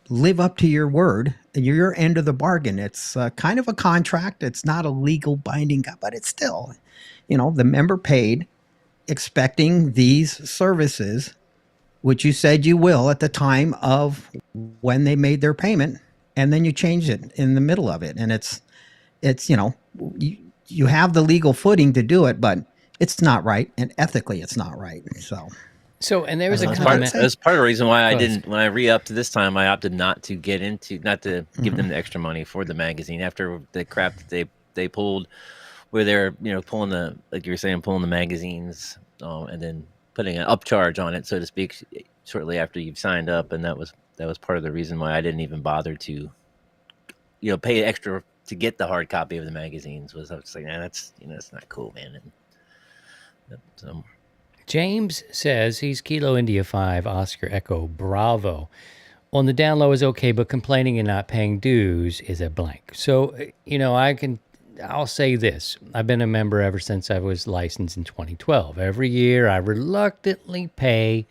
live up to your word, your end of the bargain. It's kind of a contract. It's not a legal binding, but it's still, the member paid expecting these services, which you said you will at the time of when they made their payment, and then you change it in the middle of it. And it's you have the legal footing to do it, but it's not right, and ethically it's not right. So, and there was a That's comment. that's part of the reason why I Go ahead. didn't, when I re-upped this time, I opted not to give them the extra money for the magazine after the crap that they pulled, where they're, pulling like you were saying, pulling the magazines, and then putting an upcharge on it, so to speak, shortly after you've signed up. And that was part of the reason why I didn't even bother to, pay extra to get the hard copy of the magazines. Was I was like, nah, that's not cool, man. And, James says he's Kilo India 5, Oscar Echo Bravo. On the down low is okay, but complaining and not paying dues is a blank. So, I'll say this. I've been a member ever since I was licensed in 2012. Every year I reluctantly pay.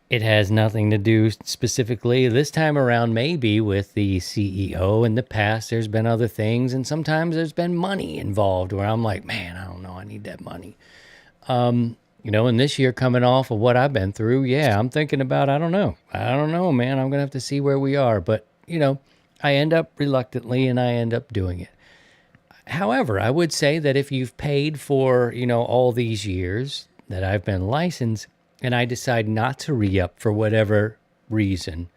It has nothing to do specifically this time around, maybe with the CEO. In the past, there's been other things, and sometimes there's been money involved where I'm like, man, I don't know, I need that money. And this year coming off of what I've been through, yeah, I'm thinking about, I don't know, man. I'm going to have to see where we are. But, I end up reluctantly and I end up doing it. However, I would say that if you've paid for, all these years that I've been licensed and I decide not to re-up for whatever reason,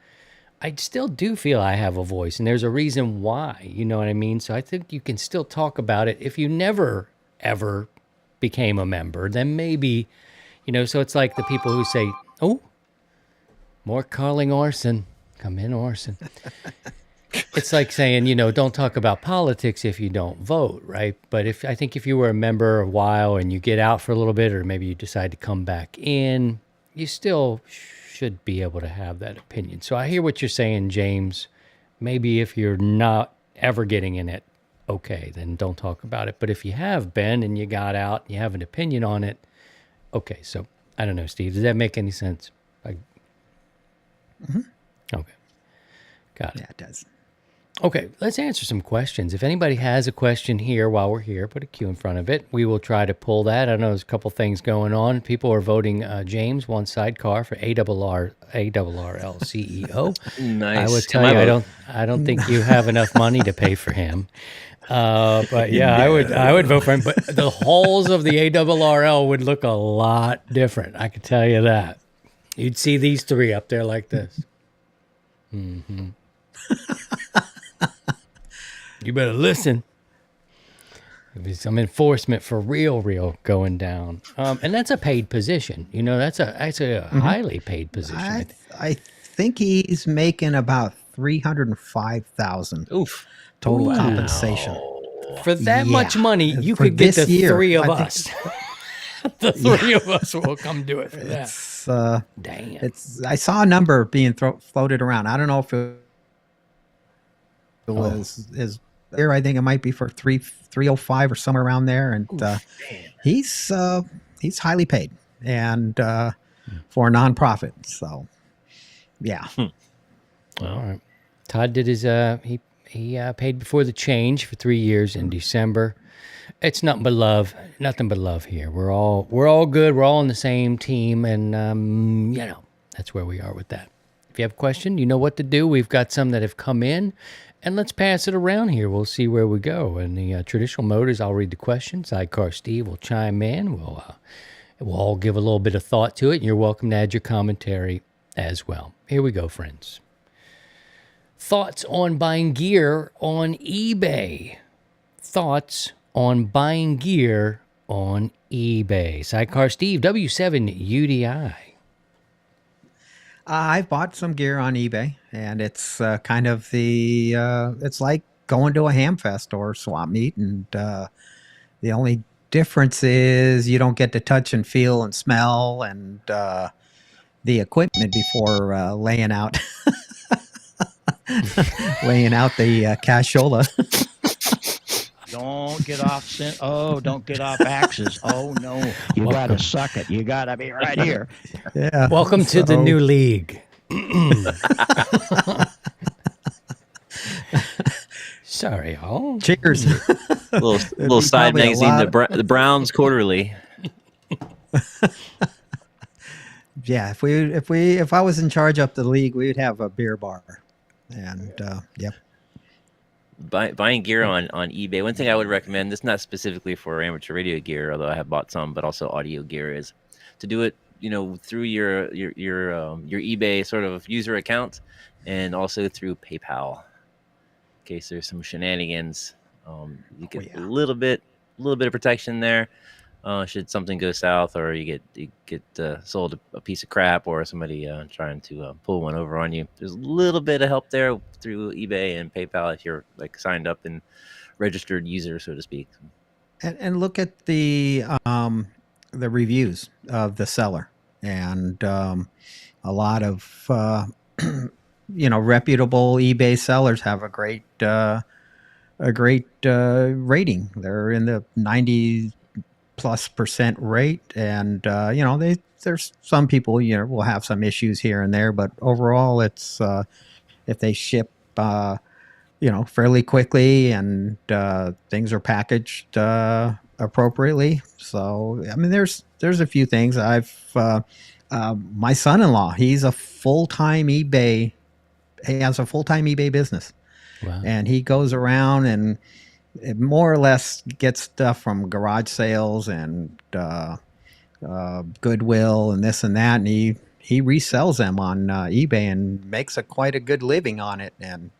I still do feel I have a voice, and there's a reason why, you know what I mean? So I think you can still talk about it. If you never, ever became a member, then maybe, so it's like the people who say, oh, more calling Orson. Come in, Orson. It's like saying, don't talk about politics if you don't vote, right? But I think if you were a member a while and you get out for a little bit, or maybe you decide to come back in, you still should be able to have that opinion. So I hear what you're saying, James. Maybe if you're not ever getting in it, okay, then don't talk about it. But if you have been and you got out, and you have an opinion on it, okay. So I don't know, Steve, does that make any sense? Okay. Got it. Yeah, it does. Okay, let's answer some questions. If anybody has a question here while we're here, put a Q in front of it. We will try to pull that. I know there's a couple things going on. People are voting James, one sidecar for ARRL CEO. nice. I would tell you, I don't think you have enough money to pay for him. But yeah, I would vote for him. But the halls of the ARRL would look a lot different. I can tell you that. You'd see these three up there like this. Mm-hmm. You better listen. There'll be some enforcement for real going down. And that's a paid position. That's a highly paid position. I think he's making about $305,000 total compensation. For that much money, you For could get this the year, three of I us. The three of us will come do it for that. Damn. I saw a number being floated around. I don't know if it was his there. I think it might be for 305 or somewhere around there. And he's highly paid, and for a nonprofit. So yeah. All right. Todd did his he paid before the change for 3 years in December. It's nothing but love here. We're all good. We're all on the same team, and that's where we are with that. If you have a question, you know what to do. We've got some that have come in, and let's pass it around here. We'll see where we go. And the traditional mode is I'll read the question. Sidecar Steve will chime in. We'll all give a little bit of thought to it, and you're welcome to add your commentary as well. Here we go, friends. Thoughts on buying gear on eBay. Thoughts on buying gear on eBay. Sidecar Steve, W7UDI. I've bought some gear on eBay, and it's kind of it's like going to a ham fest or swap meet, and the only difference is you don't get to touch and feel and smell and the equipment before laying out laying out the cashola. Don't get off. Don't get off axes. Oh no, you got to suck it. You got to be right here. Yeah. Welcome to the new league. Sorry, y'all. Cheers. little side probably a magazine, lot the Browns Quarterly. Yeah, if I was in charge of the league, we would have a beer bar, and yep. Buying gear on eBay. One thing I would recommend, this not specifically for amateur radio gear, although I have bought some, but also audio gear, is to do it, through your eBay sort of user account, and also through PayPal. In case there's some shenanigans, you get a little bit of protection there. Should something go south, or you get sold a piece of crap, or somebody trying to pull one over on you, there's a little bit of help there through eBay and PayPal if you're like signed up and registered user, so to speak. And look at the reviews of the seller, and a lot of reputable eBay sellers have a great rating. They're in the 90+% rate, and there's some people will have some issues here and there, but overall it's if they ship fairly quickly and things are packaged appropriately. So I mean there's a few things. My son-in-law, he has a full-time eBay business. Wow. And he goes around and it more or less gets stuff from garage sales and Goodwill and this and that, and he resells them on eBay and makes quite a good living on it, and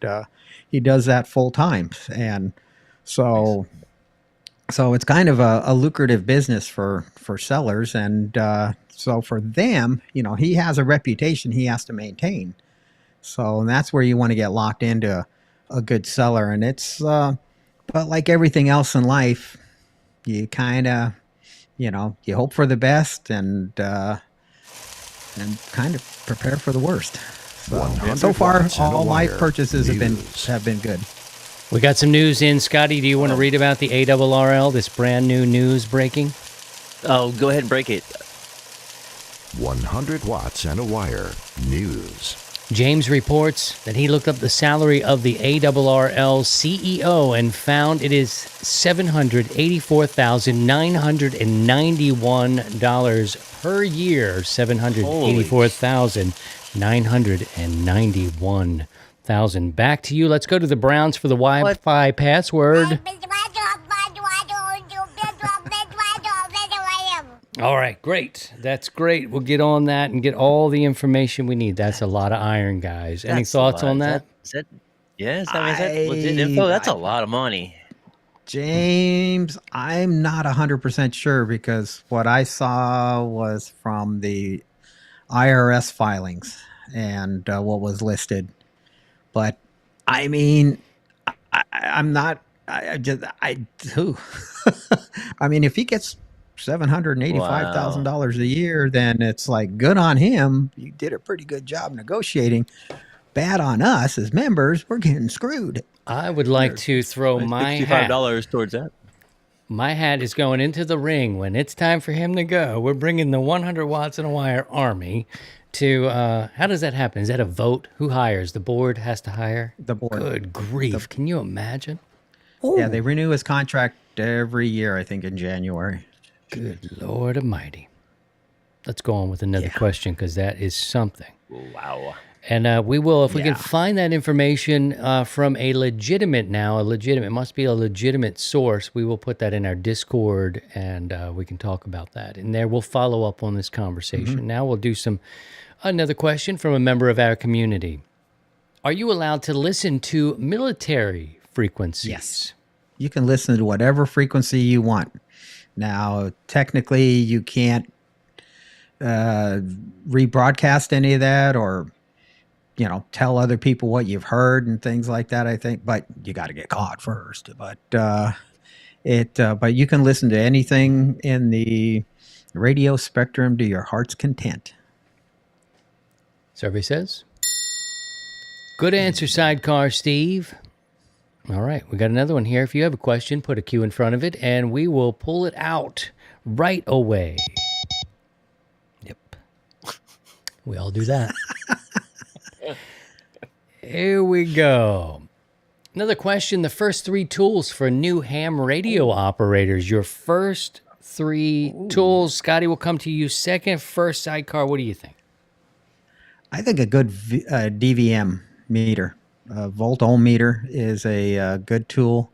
he does that full time, and so it's kind of a lucrative business for sellers, and so for them, he has a reputation he has to maintain, so that's where you want to get locked into a good seller, and it's but like everything else in life, you kind of, you hope for the best and kind of prepare for the worst. So far, all my purchases have been good. We got some news in. Scotty, do you want to read about the ARRL, this brand new news breaking? Oh, go ahead and break it. 100 watts and a wire news. James reports that he looked up the salary of the ARRL CEO and found it is $784,991 per year. $784,991,000. Back to you. Let's go to the Browns for the Wi-Fi password. All right, great. That's great. We'll get on that and get all the information we need. That's a lot of iron, guys. Any thoughts on that? Is that legit info? That's a lot of money. James, I'm not 100% sure because what I saw was from the IRS filings and what was listed. But I mean, I'm not. I mean, if he gets $785,000 a year, then it's like good on him. You did a pretty good job negotiating. Bad on us as members. We're getting screwed. I would like to throw my hat. $65 towards that. My hat is going into the ring when it's time for him to go. We're bringing the 100 watts and a wire army to. How does that happen? Is that a vote? Who hires? The board has to hire. The board. Good grief! Can you imagine? Yeah, they renew his contract every year. I think in January. Good Lord Almighty. Let's go on with another question because that is something. Wow. And we will, if we can find that information from a legitimate source, we will put that in our Discord and we can talk about that. And there we'll follow up on this conversation. Now we'll do another question from a member of our community. Are you allowed to listen to military frequencies? Yes. You can listen to whatever frequency you want. Now, technically, you can't rebroadcast any of that or, tell other people what you've heard and things like that, I think. But you got to get caught first. But But you can listen to anything in the radio spectrum to your heart's content. Survey says. Good answer, Sidecar Steve. All right, we got another one here. If you have a question, put a Q in front of it, and we will pull it out right away. Yep. We all do that. Here we go. Another question. The first 3 tools for new ham radio operators. Your first 3 tools. Scotty, will come to you second. First, Sidecar, what do you think? I think a good DVM meter, volt ohm meter, is a good tool.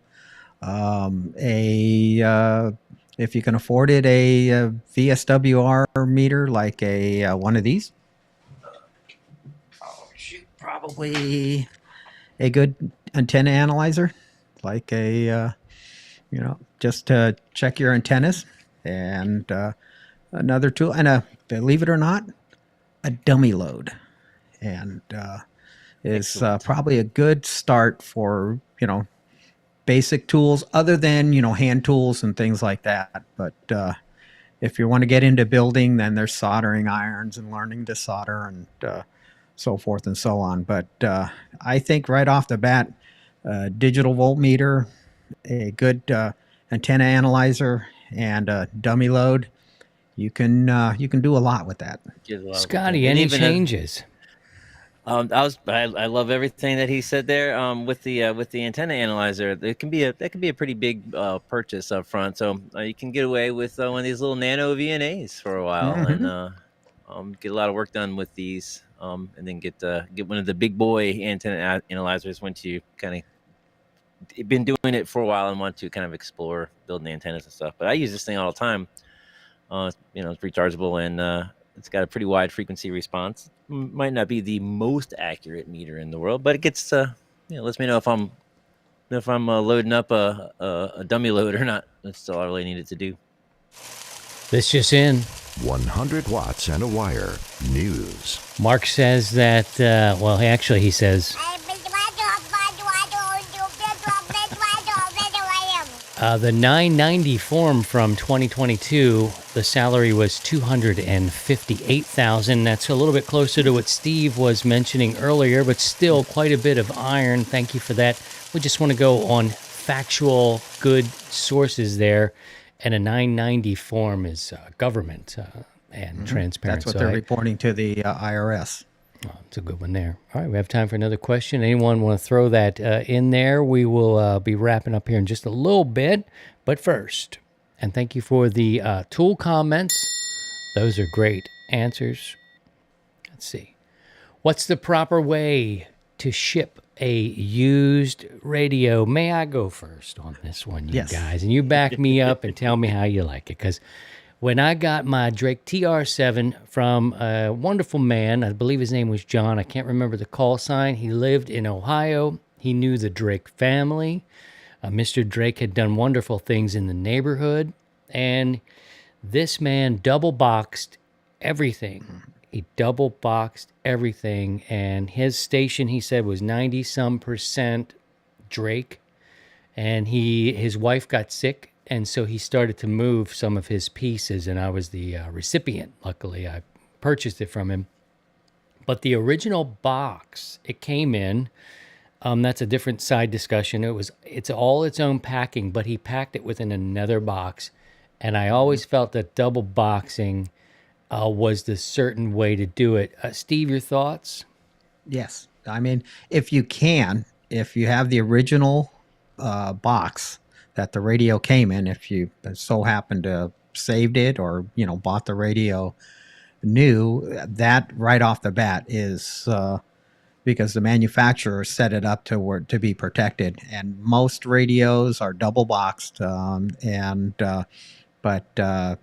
If you can afford it, a VSWR meter like a one of these. Probably a good antenna analyzer, like just to check your antennas. And another tool, and believe it or not, a dummy load, and is probably a good start for basic tools, other than hand tools and things like that. But if you want to get into building, then there's soldering irons and learning to solder and so forth and so on. But I think right off the bat, digital voltmeter, a good antenna analyzer, and a dummy load, you can do a lot with that. Scotty, any changes? I love everything that he said there. With the antenna analyzer, that can be a pretty big purchase up front. So you can get away with one of these little nano VNAs for a while, and get a lot of work done with these. And then get one of the big boy antenna analyzers once you kind of been doing it for a while and want to kind of explore building antennas and stuff. But I use this thing all the time. It's rechargeable, and it's got a pretty wide frequency response. Might not be the most accurate meter in the world, but it gets lets me know if I'm loading up a dummy load or not. That's all I really needed to do. This just in. 100 watts and a wire news. Mark says that, he says, the 990 form from 2022, the salary was $258,000. That's a little bit closer to what Steve was mentioning earlier, but still quite a bit of iron. Thank you for that. We just want to go on factual, good sources there. And a 990 form is government and transparent. That's what they're reporting to the IRS. Oh, it's a good one there. All right, we have time for another question. Anyone want to throw that in there? We will be wrapping up here in just a little bit. But first, and thank you for the tool comments. Those are great answers. Let's see. What's the proper way to ship a used radio? May I go first on this one, you guys? And you back me up and tell me how you like it. Because when I got my Drake TR7 from a wonderful man, I believe his name was John. I can't remember the call sign. He lived in Ohio. He knew the Drake family. Mr. Drake had done wonderful things in the neighborhood. And this man double-boxed everything. He double-boxed everything, and his station, he said, was 90-some% Drake, and his wife got sick, and so he started to move some of his pieces, and I was the recipient. Luckily, I purchased it from him. But the original box it came in, that's a different side discussion. It's all its own packing, but he packed it within another box, and I always felt that double boxing was the certain way to do it. Steve, your thoughts? Yes. I mean, if you have the original box that the radio came in, if you so happen to saved it or, bought the radio new, that right off the bat is because the manufacturer set it up to be protected. And most radios are double boxed, but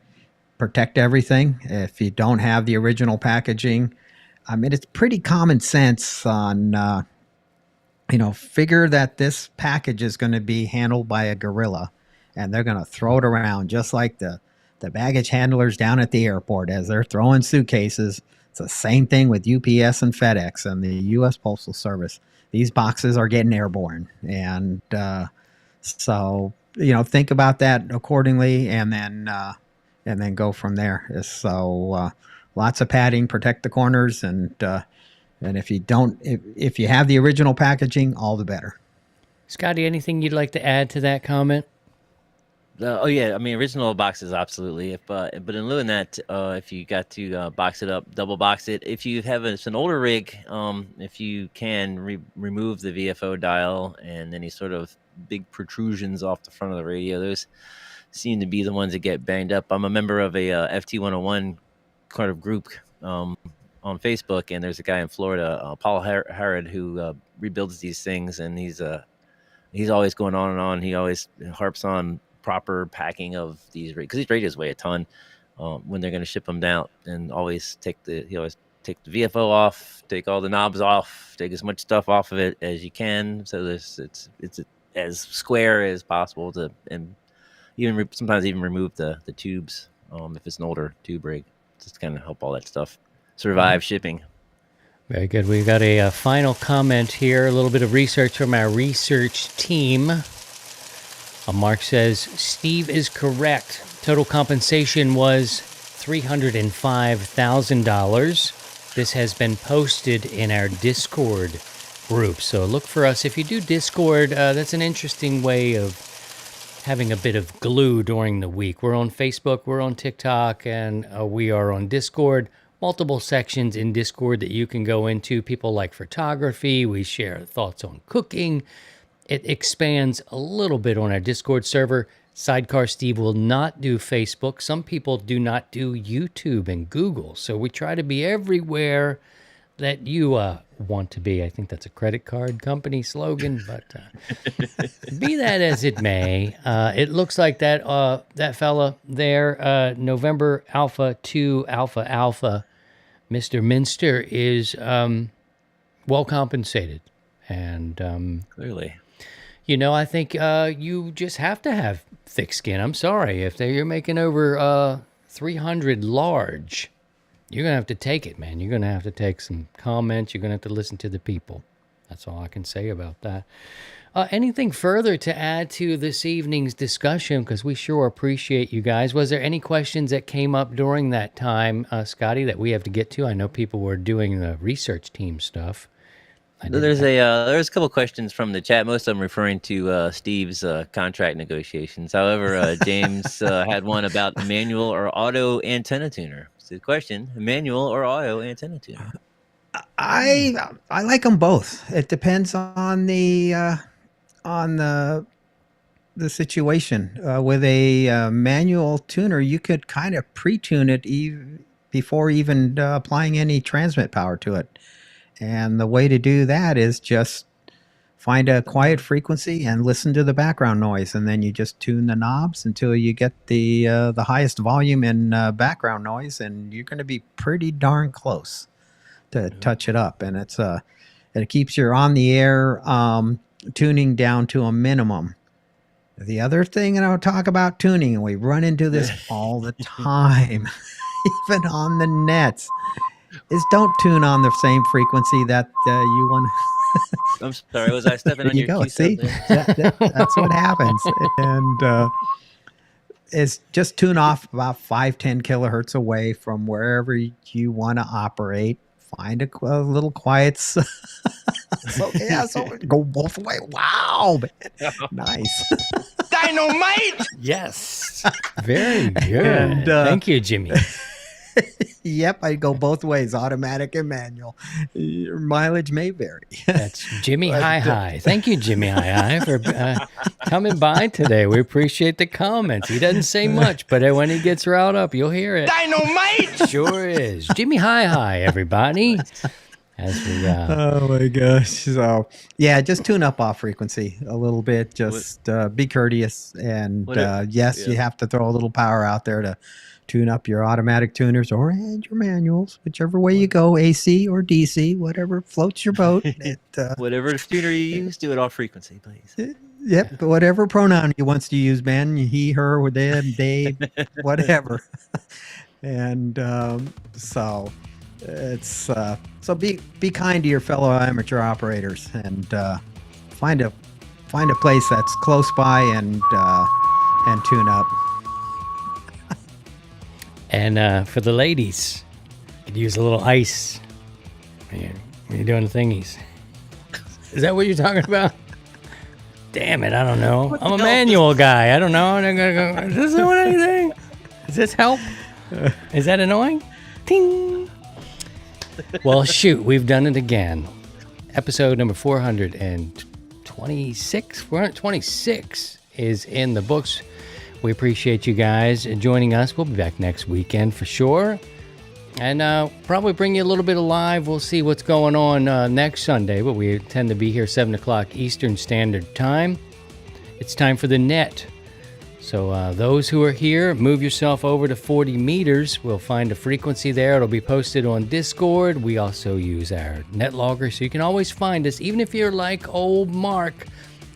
protect everything. If you don't have the original packaging, I mean, it's pretty common sense on, figure that this package is going to be handled by a gorilla, and they're going to throw it around just like the baggage handlers down at the airport as they're throwing suitcases. It's the same thing with UPS and FedEx and the U.S. Postal Service. These boxes are getting airborne, and so think about that accordingly, and then go from there. So lots of padding, protect the corners, and if you don't, if you have the original packaging, all the better. Scotty, anything you'd like to add to that comment? Oh yeah, I mean original boxes absolutely. But in lieu of that, if you got to box it up, double box it. If you have it's an older rig, if you can remove the VFO dial and any sort of big protrusions off the front of the radio, those seem to be the ones that get banged up. I'm a member of a FT101 kind of group on Facebook, and there's a guy in Florida, Paul Harrod, who rebuilds these things, and he's always going on and on. He always harps on proper packing of these because these radios weigh a ton when they're going to ship them down, and always take the VFO off, take all the knobs off, take as much stuff off of it as you can, so it's as square as possible to, and even sometimes even remove the tubes if it's an older tube rig, just to kind of help all that stuff survive shipping. Very good. We've got a final comment here, a little bit of research from our research team. Mark says, Steve is correct. Total compensation was $305,000. This has been posted in our Discord group. So look for us. If you do Discord, that's an interesting way of having a bit of glue during the week. We're on Facebook, we're on TikTok, and we are on Discord. Multiple sections in Discord that you can go into. People like photography. We share thoughts on cooking. It expands a little bit on our Discord server. Sidecar Steve will not do Facebook. Some people do not do YouTube and Google. So we try to be everywhere that you want to be. I think that's a credit card company slogan, but be that as it may, it looks like that fella there, November Alpha 2 Alpha, Mr. Minster, is well compensated. And Clearly. I think you just have to have thick skin. I'm sorry. If you're making over 300 large, you're going to have to take it, man. You're going to have to take some comments. You're going to have to listen to the people. That's all I can say about that. Anything further to add to this evening's discussion? Because we sure appreciate you guys. Was there any questions that came up during that time, Scotty, that we have to get to? I know people were doing the research team stuff. There's a couple questions from the chat, most of them referring to Steve's contract negotiations. However, James had one about manual or auto antenna tuner. So the question, manual or auto antenna tuner? I like them both. It depends on the situation. With a manual tuner, you could kind of pre-tune it before even applying any transmit power to it. And the way to do that is just find a quiet frequency and listen to the background noise, and then you just tune the knobs until you get the highest volume in background noise, and you're going to be pretty darn close to touch it up. And it keeps your on the air tuning down to a minimum. The other thing, and I'll talk about tuning, and we run into this all the time, even on the nets, is don't tune on the same frequency that you want. I'm sorry, was I stepping on you your go. See, that's what happens. And it's just tune off about 5-10 kilohertz away from wherever you want to operate. Find a little quiet. So go both ways. Wow, man. Nice. Dynamite! Yes. Very good. And, thank you, Jimmy. Yep, I go both ways, automatic and manual. Your mileage may vary. That's Jimmy Hi. Thank you, Jimmy Hi, for coming by today. We appreciate the comments. He doesn't say much, but when he gets riled up, you'll hear it. Dynamite! Sure is. Jimmy Hi, everybody. As we, oh my gosh. So yeah, just tune up off frequency a little bit. Just be courteous. And you have to throw a little power out there to tune up your automatic tuners or your manuals, whichever way you go, AC or DC, whatever floats your boat. Whatever tuner you use, do it off frequency, please. Yep, whatever pronoun he wants to use, man, he, her, them, they, whatever. And so it's so be kind to your fellow amateur operators, and find find a place that's close by and tune up. And for the ladies, you could use a little ice when you're doing the thingies. Is that what you're talking about? Damn it, I don't know. I'm a manual guy. I don't know. Is this doing anything? Does this help? Is that annoying? Ting. Well, shoot, we've done it again. Episode number 426. 426 is in the books. We appreciate you guys joining us. We'll be back next weekend for sure. And probably bring you a little bit of live. We'll see what's going on next Sunday, but we tend to be here 7 o'clock Eastern Standard Time. It's time for the net. So those who are here, move yourself over to 40 meters. We'll find a frequency there. It'll be posted on Discord. We also use our net logger, so you can always find us, even if you're like old Mark,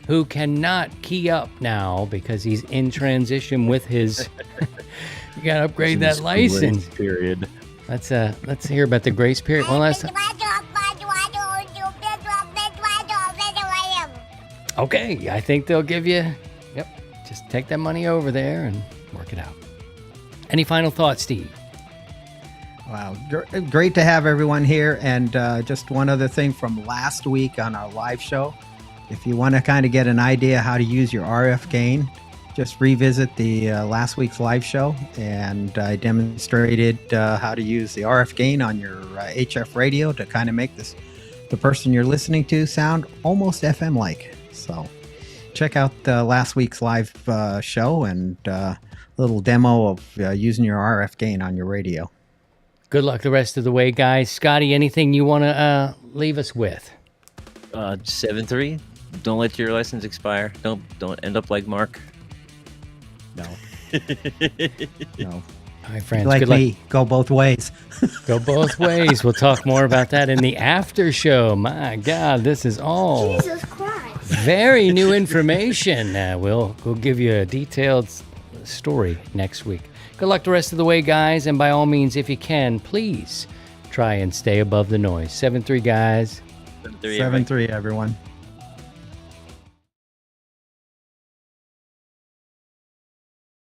who cannot key up now because he's in transition with his... You got to upgrade that license. Period. Let's hear about the grace period one last time. Okay, I think they'll give you... Yep, just take that money over there and work it out. Any final thoughts, Steve? Wow, great to have everyone here. And just one other thing from last week on our live show. If you want to kind of get an idea how to use your RF gain, just revisit the last week's live show, and I demonstrated how to use the RF gain on your HF radio to kind of make the person you're listening to sound almost FM-like. So check out last week's live show and a little demo of using your RF gain on your radio. Good luck the rest of the way, guys. Scotty, anything you want to leave us with? 7-3. Don't let your license expire. Don't end up like Mark. No. No. All right, friends. Like good luck. me, go both ways. Go both ways. We'll talk more about that in the after show. My God, this is all Jesus Christ. very new information. We'll give you a detailed story next week. Good luck the rest of the way, guys. And by all means, if you can, please try and stay above the noise. 7-3, guys. 7-3, 7-3, everyone.